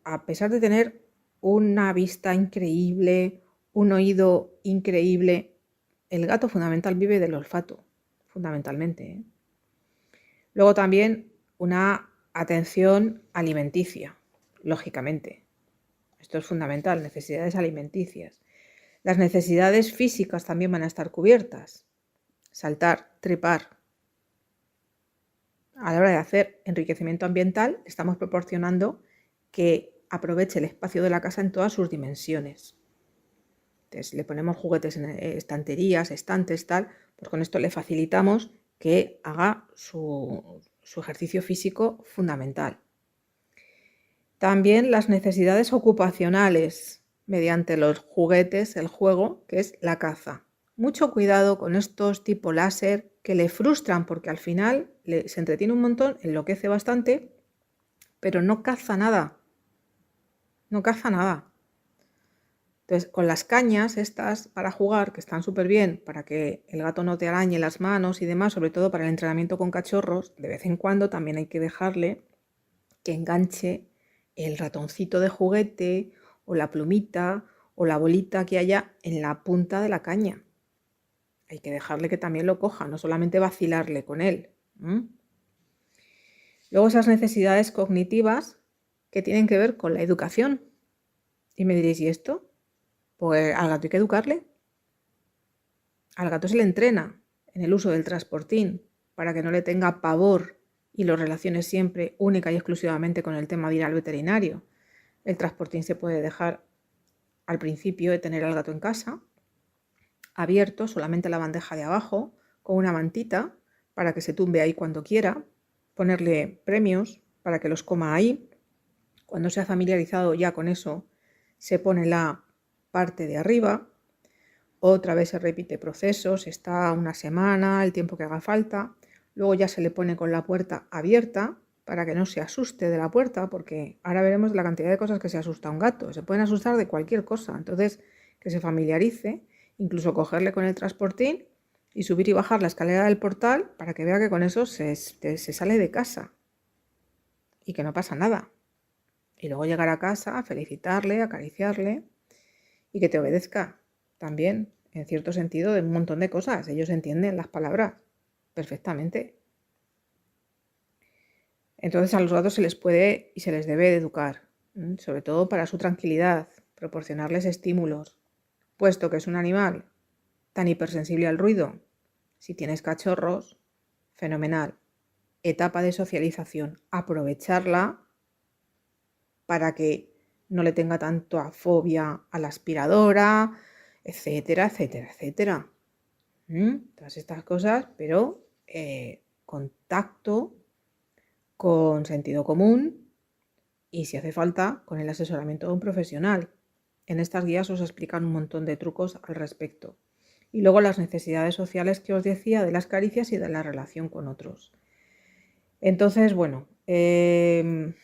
a pesar de tener una vista increíble, un oído increíble, el gato fundamental vive del olfato, fundamentalmente. Luego también una atención alimenticia, lógicamente. Esto es fundamental, necesidades alimenticias. Las necesidades físicas también van a estar cubiertas. Saltar, trepar. A la hora de hacer enriquecimiento ambiental, estamos proporcionando que aproveche el espacio de la casa en todas sus dimensiones. Entonces, le ponemos juguetes en estanterías, estantes, tal, pues con esto le facilitamos que haga su ejercicio físico fundamental. También las necesidades ocupacionales mediante los juguetes, el juego, que es la caza. Mucho cuidado con estos tipo láser que le frustran porque al final se entretiene un montón, enloquece bastante, pero no caza nada. No caza nada. Entonces, con las cañas estas para jugar, que están súper bien, para que el gato no te arañe las manos y demás, sobre todo para el entrenamiento con cachorros, de vez en cuando también hay que dejarle que enganche el ratoncito de juguete o la plumita o la bolita que haya en la punta de la caña. Hay que dejarle que también lo coja, no solamente vacilarle con él. Luego esas necesidades cognitivas que tienen que ver con la educación. Y me diréis, ¿y esto? Pues al gato hay que educarle. Al gato se le entrena en el uso del transportín para que no le tenga pavor y lo relacione siempre única y exclusivamente con el tema de ir al veterinario. El transportín se puede dejar al principio de tener al gato en casa, abierto solamente la bandeja de abajo, con una mantita para que se tumbe ahí cuando quiera, ponerle premios para que los coma ahí. Cuando se ha familiarizado ya con eso, se pone la parte de arriba. Otra vez se repite proceso, se está una semana, el tiempo que haga falta. Luego ya se le pone con la puerta abierta para que no se asuste de la puerta, porque ahora veremos la cantidad de cosas que se asusta un gato. Se pueden asustar de cualquier cosa. Entonces, que se familiarice, incluso cogerle con el transportín y subir y bajar la escalera del portal para que vea que con eso se sale de casa y que no pasa nada. Y luego llegar a casa, felicitarle, acariciarle y que te obedezca también, en cierto sentido, de un montón de cosas. Ellos entienden las palabras perfectamente. Entonces a los gatos se les puede y se les debe de educar, sobre todo para su tranquilidad, proporcionarles estímulos, puesto que es un animal tan hipersensible al ruido. Si tienes cachorros, fenomenal. Etapa de socialización, aprovecharla para que no le tenga tanto fobia a la aspiradora, etcétera, etcétera, etcétera. Todas estas cosas, pero con tacto, con sentido común y, si hace falta, con el asesoramiento de un profesional. En estas guías os explican un montón de trucos al respecto. Y luego las necesidades sociales que os decía de las caricias y de la relación con otros. Entonces, bueno, ¿qué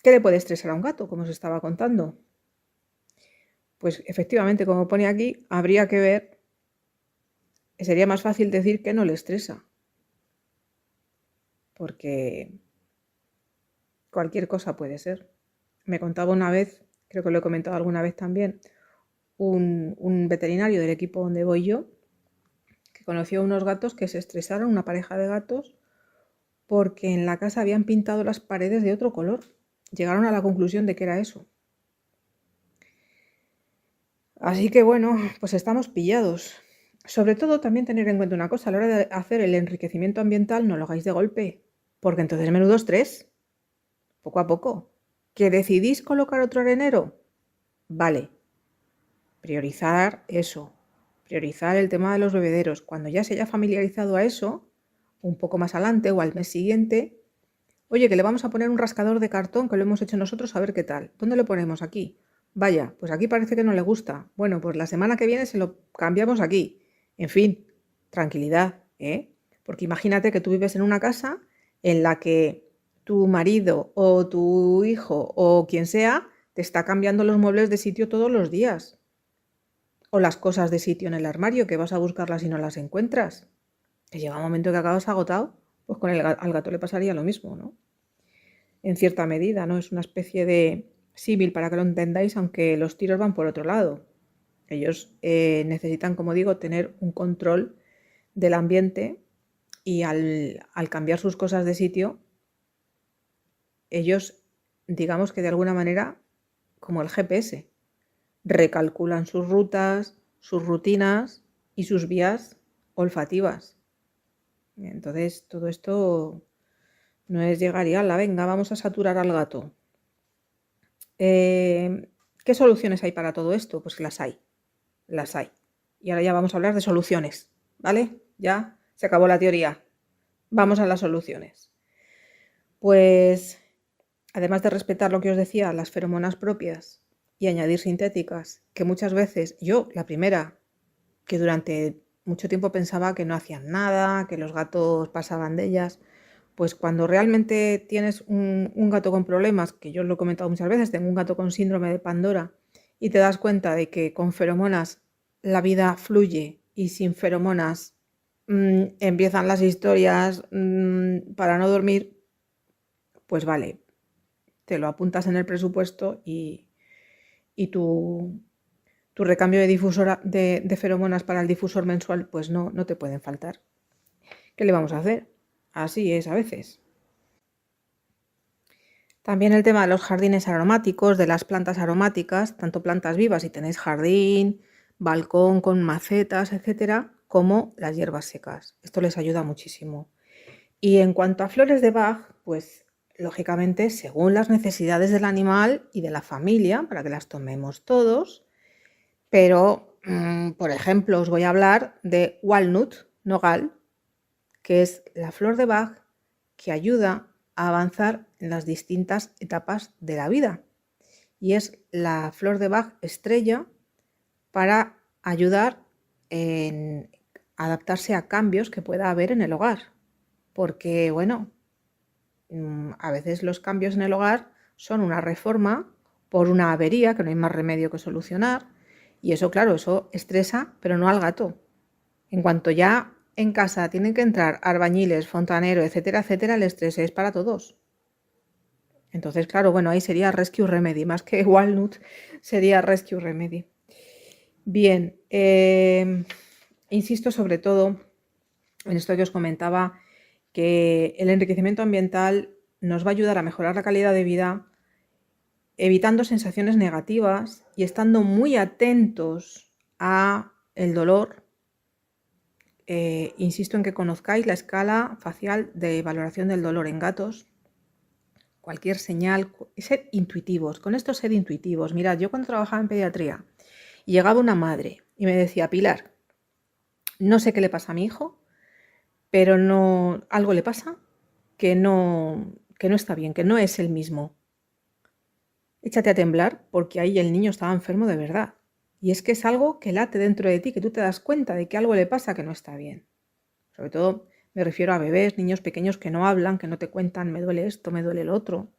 le puede estresar a un gato, como os estaba contando? Pues efectivamente, como pone aquí, habría que ver, sería más fácil decir que no le estresa, porque cualquier cosa puede ser. Me contaba una vez, creo que lo he comentado alguna vez también, un veterinario del equipo donde voy yo, que conoció a unos gatos que se estresaron, una pareja de gatos, porque en la casa habían pintado las paredes de otro color. Llegaron a la conclusión de que era eso. Así que bueno, pues estamos pillados. Sobre todo también tener en cuenta una cosa, a la hora de hacer el enriquecimiento ambiental no lo hagáis de golpe, porque entonces menudo estrés, poco a poco. ¿Que decidís colocar otro arenero? Vale, priorizar eso, priorizar el tema de los bebederos. Cuando ya se haya familiarizado a eso, un poco más adelante o al mes siguiente, oye, que le vamos a poner un rascador de cartón que lo hemos hecho nosotros, a ver qué tal. ¿Dónde lo ponemos? Aquí. Vaya, pues aquí parece que no le gusta. Bueno, pues la semana que viene se lo cambiamos aquí. En fin, tranquilidad, ¿eh? Porque imagínate que tú vives en una casa en la que tu marido o tu hijo o quien sea te está cambiando los muebles de sitio todos los días. O las cosas de sitio en el armario, que vas a buscarlas y no las encuentras. Que llega un momento que acabas agotado, pues al gato le pasaría lo mismo, ¿no? En cierta medida, ¿no? Es una especie de símil para que lo entendáis, aunque los tiros van por otro lado. Ellos necesitan, como digo, tener un control del ambiente y al cambiar sus cosas de sitio, ellos, digamos que de alguna manera, como el GPS, recalculan sus rutas, sus rutinas y sus vías olfativas. Entonces, todo esto no es llegar y ala, venga, vamos a saturar al gato. ¿Qué soluciones hay para todo esto? Pues las hay. Y ahora ya vamos a hablar de soluciones, ¿vale? Ya se acabó la teoría. Vamos a las soluciones. Pues, además de respetar lo que os decía, las feromonas propias y añadir sintéticas, que muchas veces yo, la primera, que durante mucho tiempo pensaba que no hacían nada, que los gatos pasaban de ellas, pues cuando realmente tienes un gato con problemas, que yo os lo he comentado muchas veces, tengo un gato con síndrome de Pandora, y te das cuenta de que con feromonas la vida fluye y sin feromonas empiezan las historias para no dormir, pues vale, te lo apuntas en el presupuesto y tu recambio de difusor de feromonas para el difusor mensual, pues no te pueden faltar. ¿Qué le vamos a hacer? Así es a veces. También el tema de los jardines aromáticos, de las plantas aromáticas, tanto plantas vivas si tenéis jardín, balcón con macetas, etcétera, como las hierbas secas. Esto les ayuda muchísimo. Y en cuanto a flores de Bach, pues lógicamente según las necesidades del animal y de la familia, para que las tomemos todos, pero por ejemplo os voy a hablar de walnut, nogal, que es la flor de Bach que ayuda a avanzar en las distintas etapas de la vida. Y es la flor de Bach estrella para ayudar en adaptarse a cambios que pueda haber en el hogar. Porque, bueno, a veces los cambios en el hogar son una reforma por una avería que no hay más remedio que solucionar. Y eso, claro, eso estresa, pero no al gato. En cuanto ya en casa tienen que entrar albañiles, fontanero, etcétera, etcétera, el estrés es para todos. Entonces, claro, bueno, ahí sería Rescue Remedy, más que Walnut, sería Rescue Remedy. Bien, insisto sobre todo en esto que os comentaba, que el enriquecimiento ambiental nos va a ayudar a mejorar la calidad de vida, evitando sensaciones negativas y estando muy atentos a el dolor. Insisto en que conozcáis la escala facial de valoración del dolor en gatos. Cualquier señal, ser intuitivos. Con esto ser intuitivos. Mirad, yo cuando trabajaba en pediatría y llegaba una madre y me decía, Pilar, no sé qué le pasa a mi hijo, pero no, algo le pasa que no está bien, que no es el mismo. Échate a temblar porque ahí el niño estaba enfermo de verdad. Y es que es algo que late dentro de ti, que tú te das cuenta de que algo le pasa que no está bien. Sobre todo me refiero a bebés, niños pequeños que no hablan, que no te cuentan, me duele esto, me duele el otro.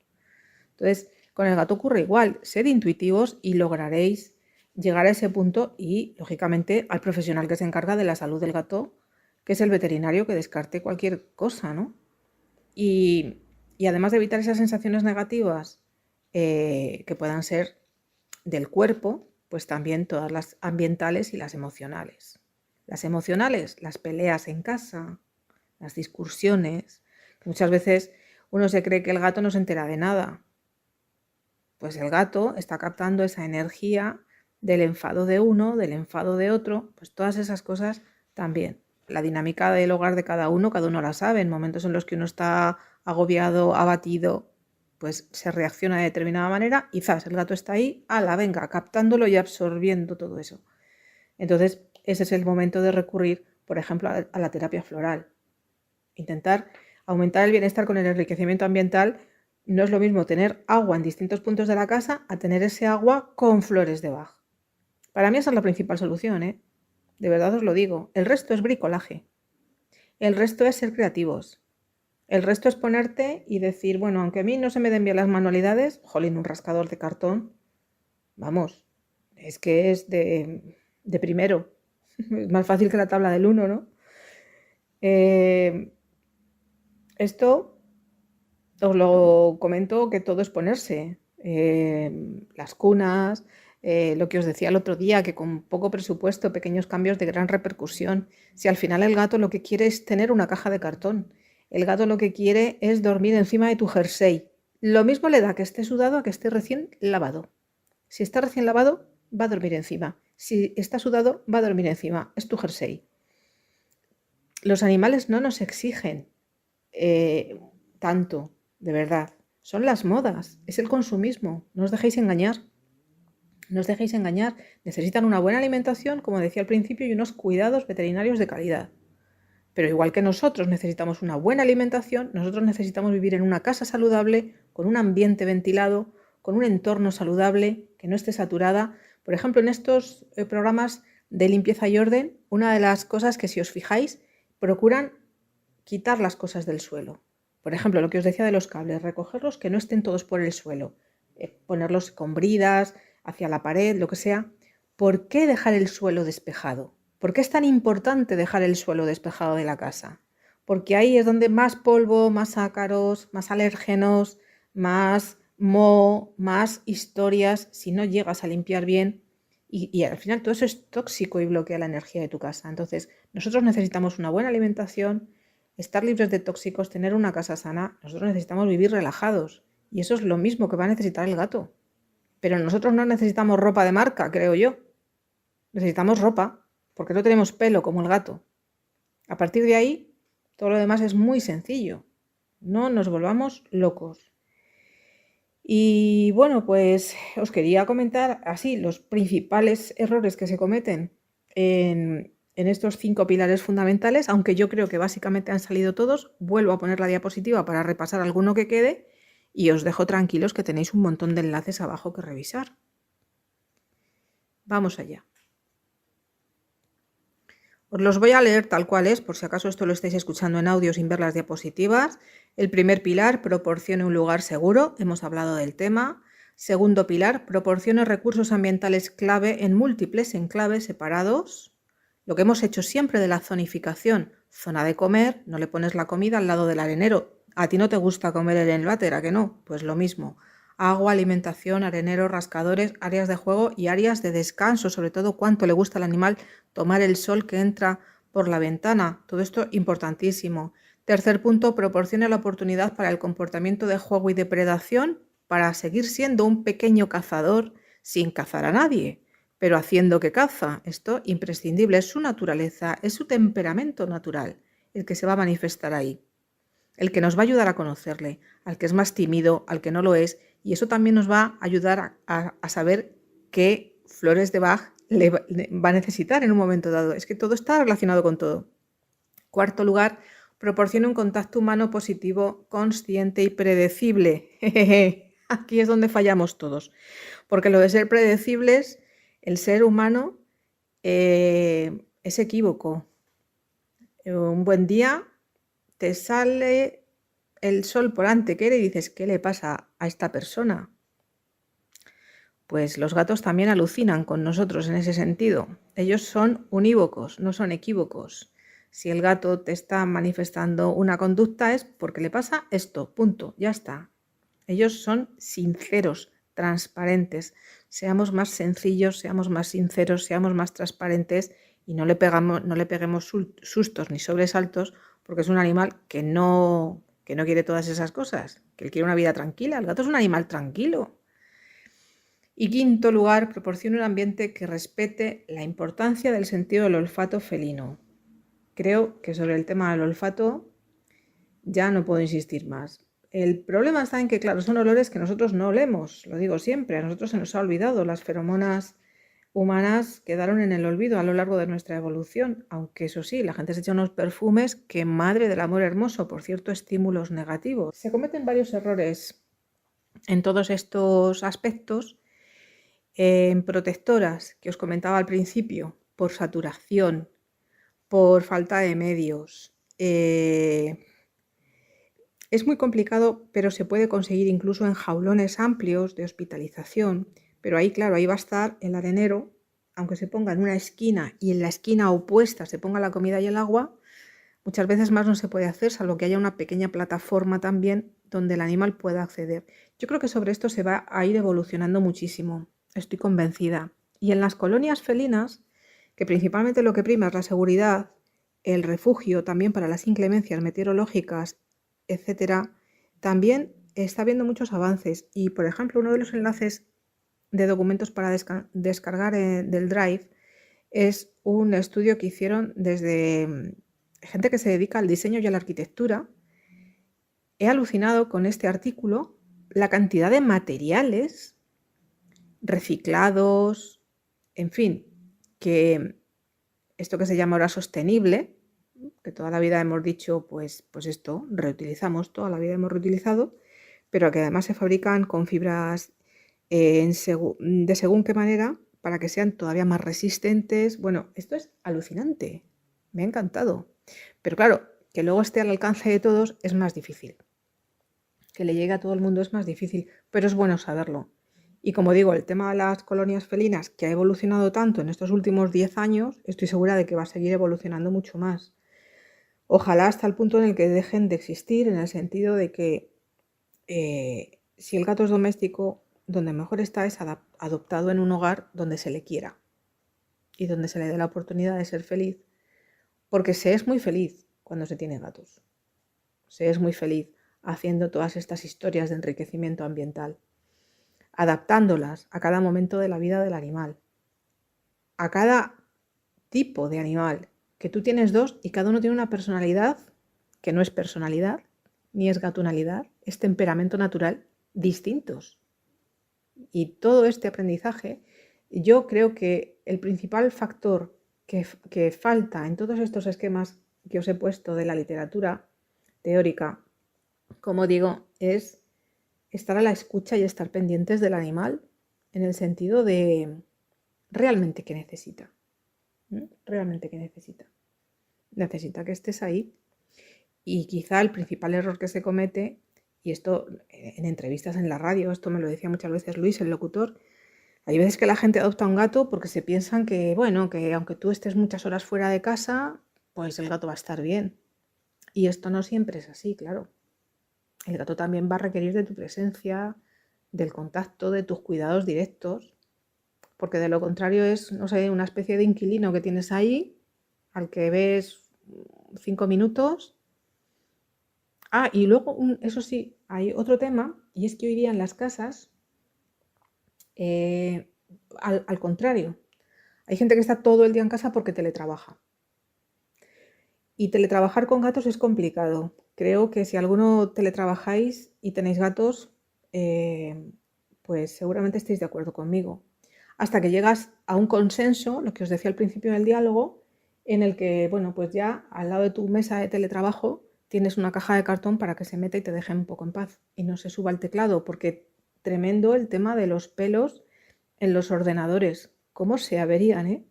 Entonces, con el gato ocurre igual. Sed intuitivos y lograréis llegar a ese punto y, lógicamente, al profesional que se encarga de la salud del gato, que es el veterinario, que descarte cualquier cosa, ¿no? Y además de evitar esas sensaciones negativas que puedan ser del cuerpo, pues también todas las ambientales y las emocionales. Las emocionales, las peleas en casa, las discusiones, que muchas veces uno se cree que el gato no se entera de nada. Pues el gato está captando esa energía del enfado de uno, del enfado de otro, pues todas esas cosas también. La dinámica del hogar de cada uno la sabe. En momentos en los que uno está agobiado, abatido, pues se reacciona de determinada manera y ¡zas! El gato está ahí, ala, venga, captándolo y absorbiendo todo eso. Entonces, ese es el momento de recurrir, por ejemplo, a la terapia floral. Intentar aumentar el bienestar con el enriquecimiento ambiental. No es lo mismo tener agua en distintos puntos de la casa a tener ese agua con flores de Bach. Para mí esa es la principal solución, ¿eh? De verdad os lo digo. El resto es bricolaje. El resto es ser creativos. El resto es ponerte y decir, bueno, aunque a mí no se me den bien las manualidades, jolín, un rascador de cartón, vamos, es que es de primero. Es más fácil que la tabla del 1, ¿no? Esto os lo comento que todo es ponerse. Las cunas, lo que os decía el otro día, que con poco presupuesto, pequeños cambios de gran repercusión. Si al final el gato lo que quiere es tener una caja de cartón, el gato lo que quiere es dormir encima de tu jersey. Lo mismo le da que esté sudado a que esté recién lavado. Si está recién lavado, va a dormir encima. Si está sudado, va a dormir encima. Es tu jersey. Los animales no nos exigen tanto, de verdad. Son las modas, es el consumismo. No os dejéis engañar. No os dejéis engañar. Necesitan una buena alimentación, como decía al principio, y unos cuidados veterinarios de calidad. Pero igual que nosotros necesitamos una buena alimentación, nosotros necesitamos vivir en una casa saludable, con un ambiente ventilado, con un entorno saludable, que no esté saturada. Por ejemplo, en estos programas de limpieza y orden, una de las cosas que, si os fijáis, procuran quitar las cosas del suelo. Por ejemplo, lo que os decía de los cables, recogerlos que no estén todos por el suelo, ponerlos con bridas, hacia la pared, lo que sea. ¿Por qué dejar el suelo despejado? ¿Por qué es tan importante dejar el suelo despejado de la casa? Porque ahí es donde más polvo, más ácaros, más alérgenos, más moho, más historias, si no llegas a limpiar bien. Y al final todo eso es tóxico y bloquea la energía de tu casa. Entonces, nosotros necesitamos una buena alimentación, estar libres de tóxicos, tener una casa sana. Nosotros necesitamos vivir relajados. Y eso es lo mismo que va a necesitar el gato. Pero nosotros no necesitamos ropa de marca, creo yo. Necesitamos ropa, porque no tenemos pelo como el gato. A partir de ahí, todo lo demás es muy sencillo. No nos volvamos locos. Y bueno, pues os quería comentar así los principales errores que se cometen en estos 5 pilares fundamentales, aunque yo creo que básicamente han salido todos. Vuelvo a poner la diapositiva para repasar alguno que quede y os dejo tranquilos que tenéis un montón de enlaces abajo que revisar. Vamos allá. Os los voy a leer tal cual es, por si acaso esto lo estáis escuchando en audio sin ver las diapositivas. El primer pilar, proporcione un lugar seguro. Hemos hablado del tema. Segundo pilar, proporciona recursos ambientales clave en múltiples enclaves separados. Lo que hemos hecho siempre de la zonificación. Zona de comer, no le pones la comida al lado del arenero. ¿A ti no te gusta comer en el váter, a que no? Pues lo mismo. Agua, alimentación, arenero, rascadores, áreas de juego y áreas de descanso, sobre todo cuánto le gusta al animal tomar el sol que entra por la ventana. Todo esto importantísimo. Tercer punto, proporciona la oportunidad para el comportamiento de juego y depredación para seguir siendo un pequeño cazador sin cazar a nadie, pero haciendo que caza. Esto imprescindible, es su naturaleza, es su temperamento natural el que se va a manifestar ahí, el que nos va a ayudar a conocerle, al que es más tímido, al que no lo es, y eso también nos va a ayudar a saber qué flores de Bach le va a necesitar en un momento dado. Es que todo está relacionado con todo. Cuarto lugar, proporciona un contacto humano positivo, consciente y predecible. Aquí es donde fallamos todos, porque lo de ser predecibles, el ser humano es equívoco. Un buen día te sale el sol por antequera y dices, ¿qué le pasa a esta persona? Pues los gatos también alucinan con nosotros en ese sentido. Ellos son unívocos, no son equívocos. Si el gato te está manifestando una conducta es porque le pasa esto, punto, ya está. Ellos son sinceros, transparentes. Seamos más sencillos, seamos más sinceros, seamos más transparentes y no le peguemos sustos ni sobresaltos porque es un animal que no quiere todas esas cosas, que él quiere una vida tranquila. El gato es un animal tranquilo. Y quinto lugar, proporciona un ambiente que respete la importancia del sentido del olfato felino. Creo que sobre el tema del olfato ya no puedo insistir más. El problema está en que, claro, son olores que nosotros no olemos, lo digo siempre, a nosotros se nos ha olvidado, las feromonas humanas quedaron en el olvido a lo largo de nuestra evolución, aunque eso sí, la gente se echa unos perfumes que, madre del amor hermoso, por cierto, estímulos negativos. Se cometen varios errores en todos estos aspectos, en protectoras, que os comentaba al principio, por saturación, por falta de medios. Es muy complicado, pero se puede conseguir incluso en jaulones amplios de hospitalización. Pero ahí, claro, ahí va a estar el arenero, aunque se ponga en una esquina y en la esquina opuesta se ponga la comida y el agua, muchas veces más no se puede hacer, salvo que haya una pequeña plataforma también donde el animal pueda acceder. Yo creo que sobre esto se va a ir evolucionando muchísimo, estoy convencida. Y en las colonias felinas, que principalmente lo que prima es la seguridad, el refugio también para las inclemencias meteorológicas, etcétera, también está habiendo muchos avances. Y, por ejemplo, uno de los enlaces de documentos para descargar del Drive es un estudio que hicieron desde gente que se dedica al diseño y a la arquitectura. He alucinado con este artículo la cantidad de materiales reciclados, en fin, que esto que se llama ahora sostenible, que toda la vida hemos dicho, pues esto, reutilizamos, toda la vida hemos reutilizado, pero que además se fabrican con fibras de según qué manera para que sean todavía más resistentes. Bueno, esto es alucinante, me ha encantado. Pero claro, que luego esté al alcance de todos es más difícil. Que le llegue a todo el mundo es más difícil, pero es bueno saberlo. Y como digo, el tema de las colonias felinas, que ha evolucionado tanto en estos últimos 10 años, estoy segura de que va a seguir evolucionando mucho más. Ojalá hasta el punto en el que dejen de existir, en el sentido de que si el gato es doméstico, donde mejor está es adoptado en un hogar donde se le quiera y donde se le dé la oportunidad de ser feliz, porque se es muy feliz cuando se tiene gatos. Se es muy feliz haciendo todas estas historias de enriquecimiento ambiental, adaptándolas a cada momento de la vida del animal, a cada tipo de animal, que tú tienes dos y cada uno tiene una personalidad que no es personalidad, ni es gatunalidad, es temperamento natural distintos. Y todo este aprendizaje, yo creo que el principal factor que falta en todos estos esquemas que os he puesto de la literatura teórica, como digo, es estar a la escucha y estar pendientes del animal en el sentido de realmente qué necesita. Realmente qué necesita. Necesita que estés ahí. Y quizá el principal error que se comete y esto en entrevistas en la radio, esto me lo decía muchas veces Luis, el locutor, hay veces que la gente adopta un gato porque se piensan que, bueno, que aunque tú estés muchas horas fuera de casa, pues el gato va a estar bien. Y esto no siempre es así, claro. El gato también va a requerir de tu presencia, del contacto, de tus cuidados directos, porque de lo contrario es, no sé, una especie de inquilino que tienes ahí, al que ves 5 minutos. Ah, y luego, eso sí, hay otro tema, y es que hoy día en las casas, al contrario, hay gente que está todo el día en casa porque teletrabaja. Y teletrabajar con gatos es complicado. Creo que si alguno teletrabajáis y tenéis gatos, pues seguramente estéis de acuerdo conmigo. Hasta que llegas a un consenso, lo que os decía al principio del diálogo, en el que, bueno, pues ya al lado de tu mesa de teletrabajo tienes una caja de cartón para que se meta y te deje un poco en paz y no se suba el teclado, porque tremendo el tema de los pelos en los ordenadores. ¿Cómo se averían, eh?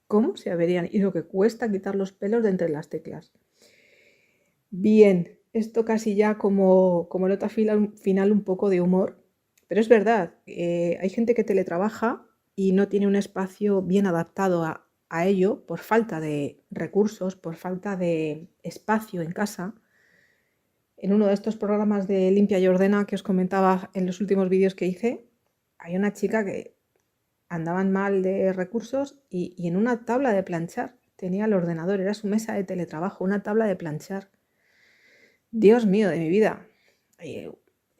¿Cómo se averían? Y lo que cuesta quitar los pelos de entre las teclas. Bien, esto casi ya como nota final un poco de humor, pero es verdad, hay gente que teletrabaja y no tiene un espacio bien adaptado a ello por falta de recursos, por falta de espacio en casa. En uno de estos programas de Limpia y Ordena que os comentaba en los últimos vídeos que hice, hay una chica que andaban mal de recursos y en una tabla de planchar tenía el ordenador, era su mesa de teletrabajo, una tabla de planchar. Dios mío de mi vida.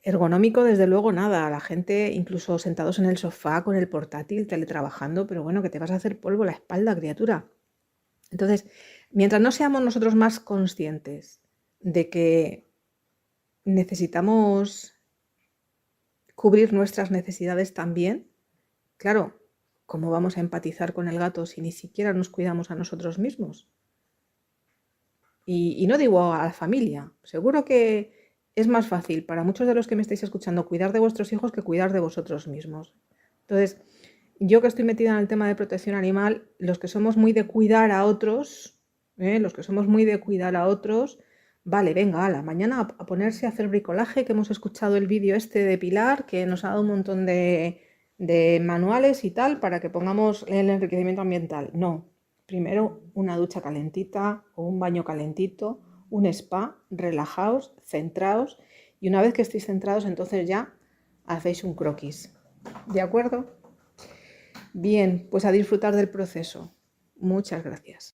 Ergonómico, desde luego, nada. La gente, incluso sentados en el sofá con el portátil, teletrabajando, pero bueno, que te vas a hacer polvo la espalda, criatura. Entonces, mientras no seamos nosotros más conscientes de que necesitamos cubrir nuestras necesidades también, claro, ¿cómo vamos a empatizar con el gato si ni siquiera nos cuidamos a nosotros mismos? Y no digo a la familia, seguro que es más fácil para muchos de los que me estáis escuchando cuidar de vuestros hijos que cuidar de vosotros mismos. Entonces, yo que estoy metida en el tema de protección animal, los que somos muy de cuidar a otros, vale, venga, ala, mañana a ponerse a hacer bricolaje, que hemos escuchado el vídeo este de Pilar, que nos ha dado un montón de manuales y tal, para que pongamos el enriquecimiento ambiental. No, primero una ducha calentita o un baño calentito, un spa, relajaos, centraos, y una vez que estéis centrados, entonces ya hacéis un croquis. ¿De acuerdo? Bien, pues a disfrutar del proceso. Muchas gracias.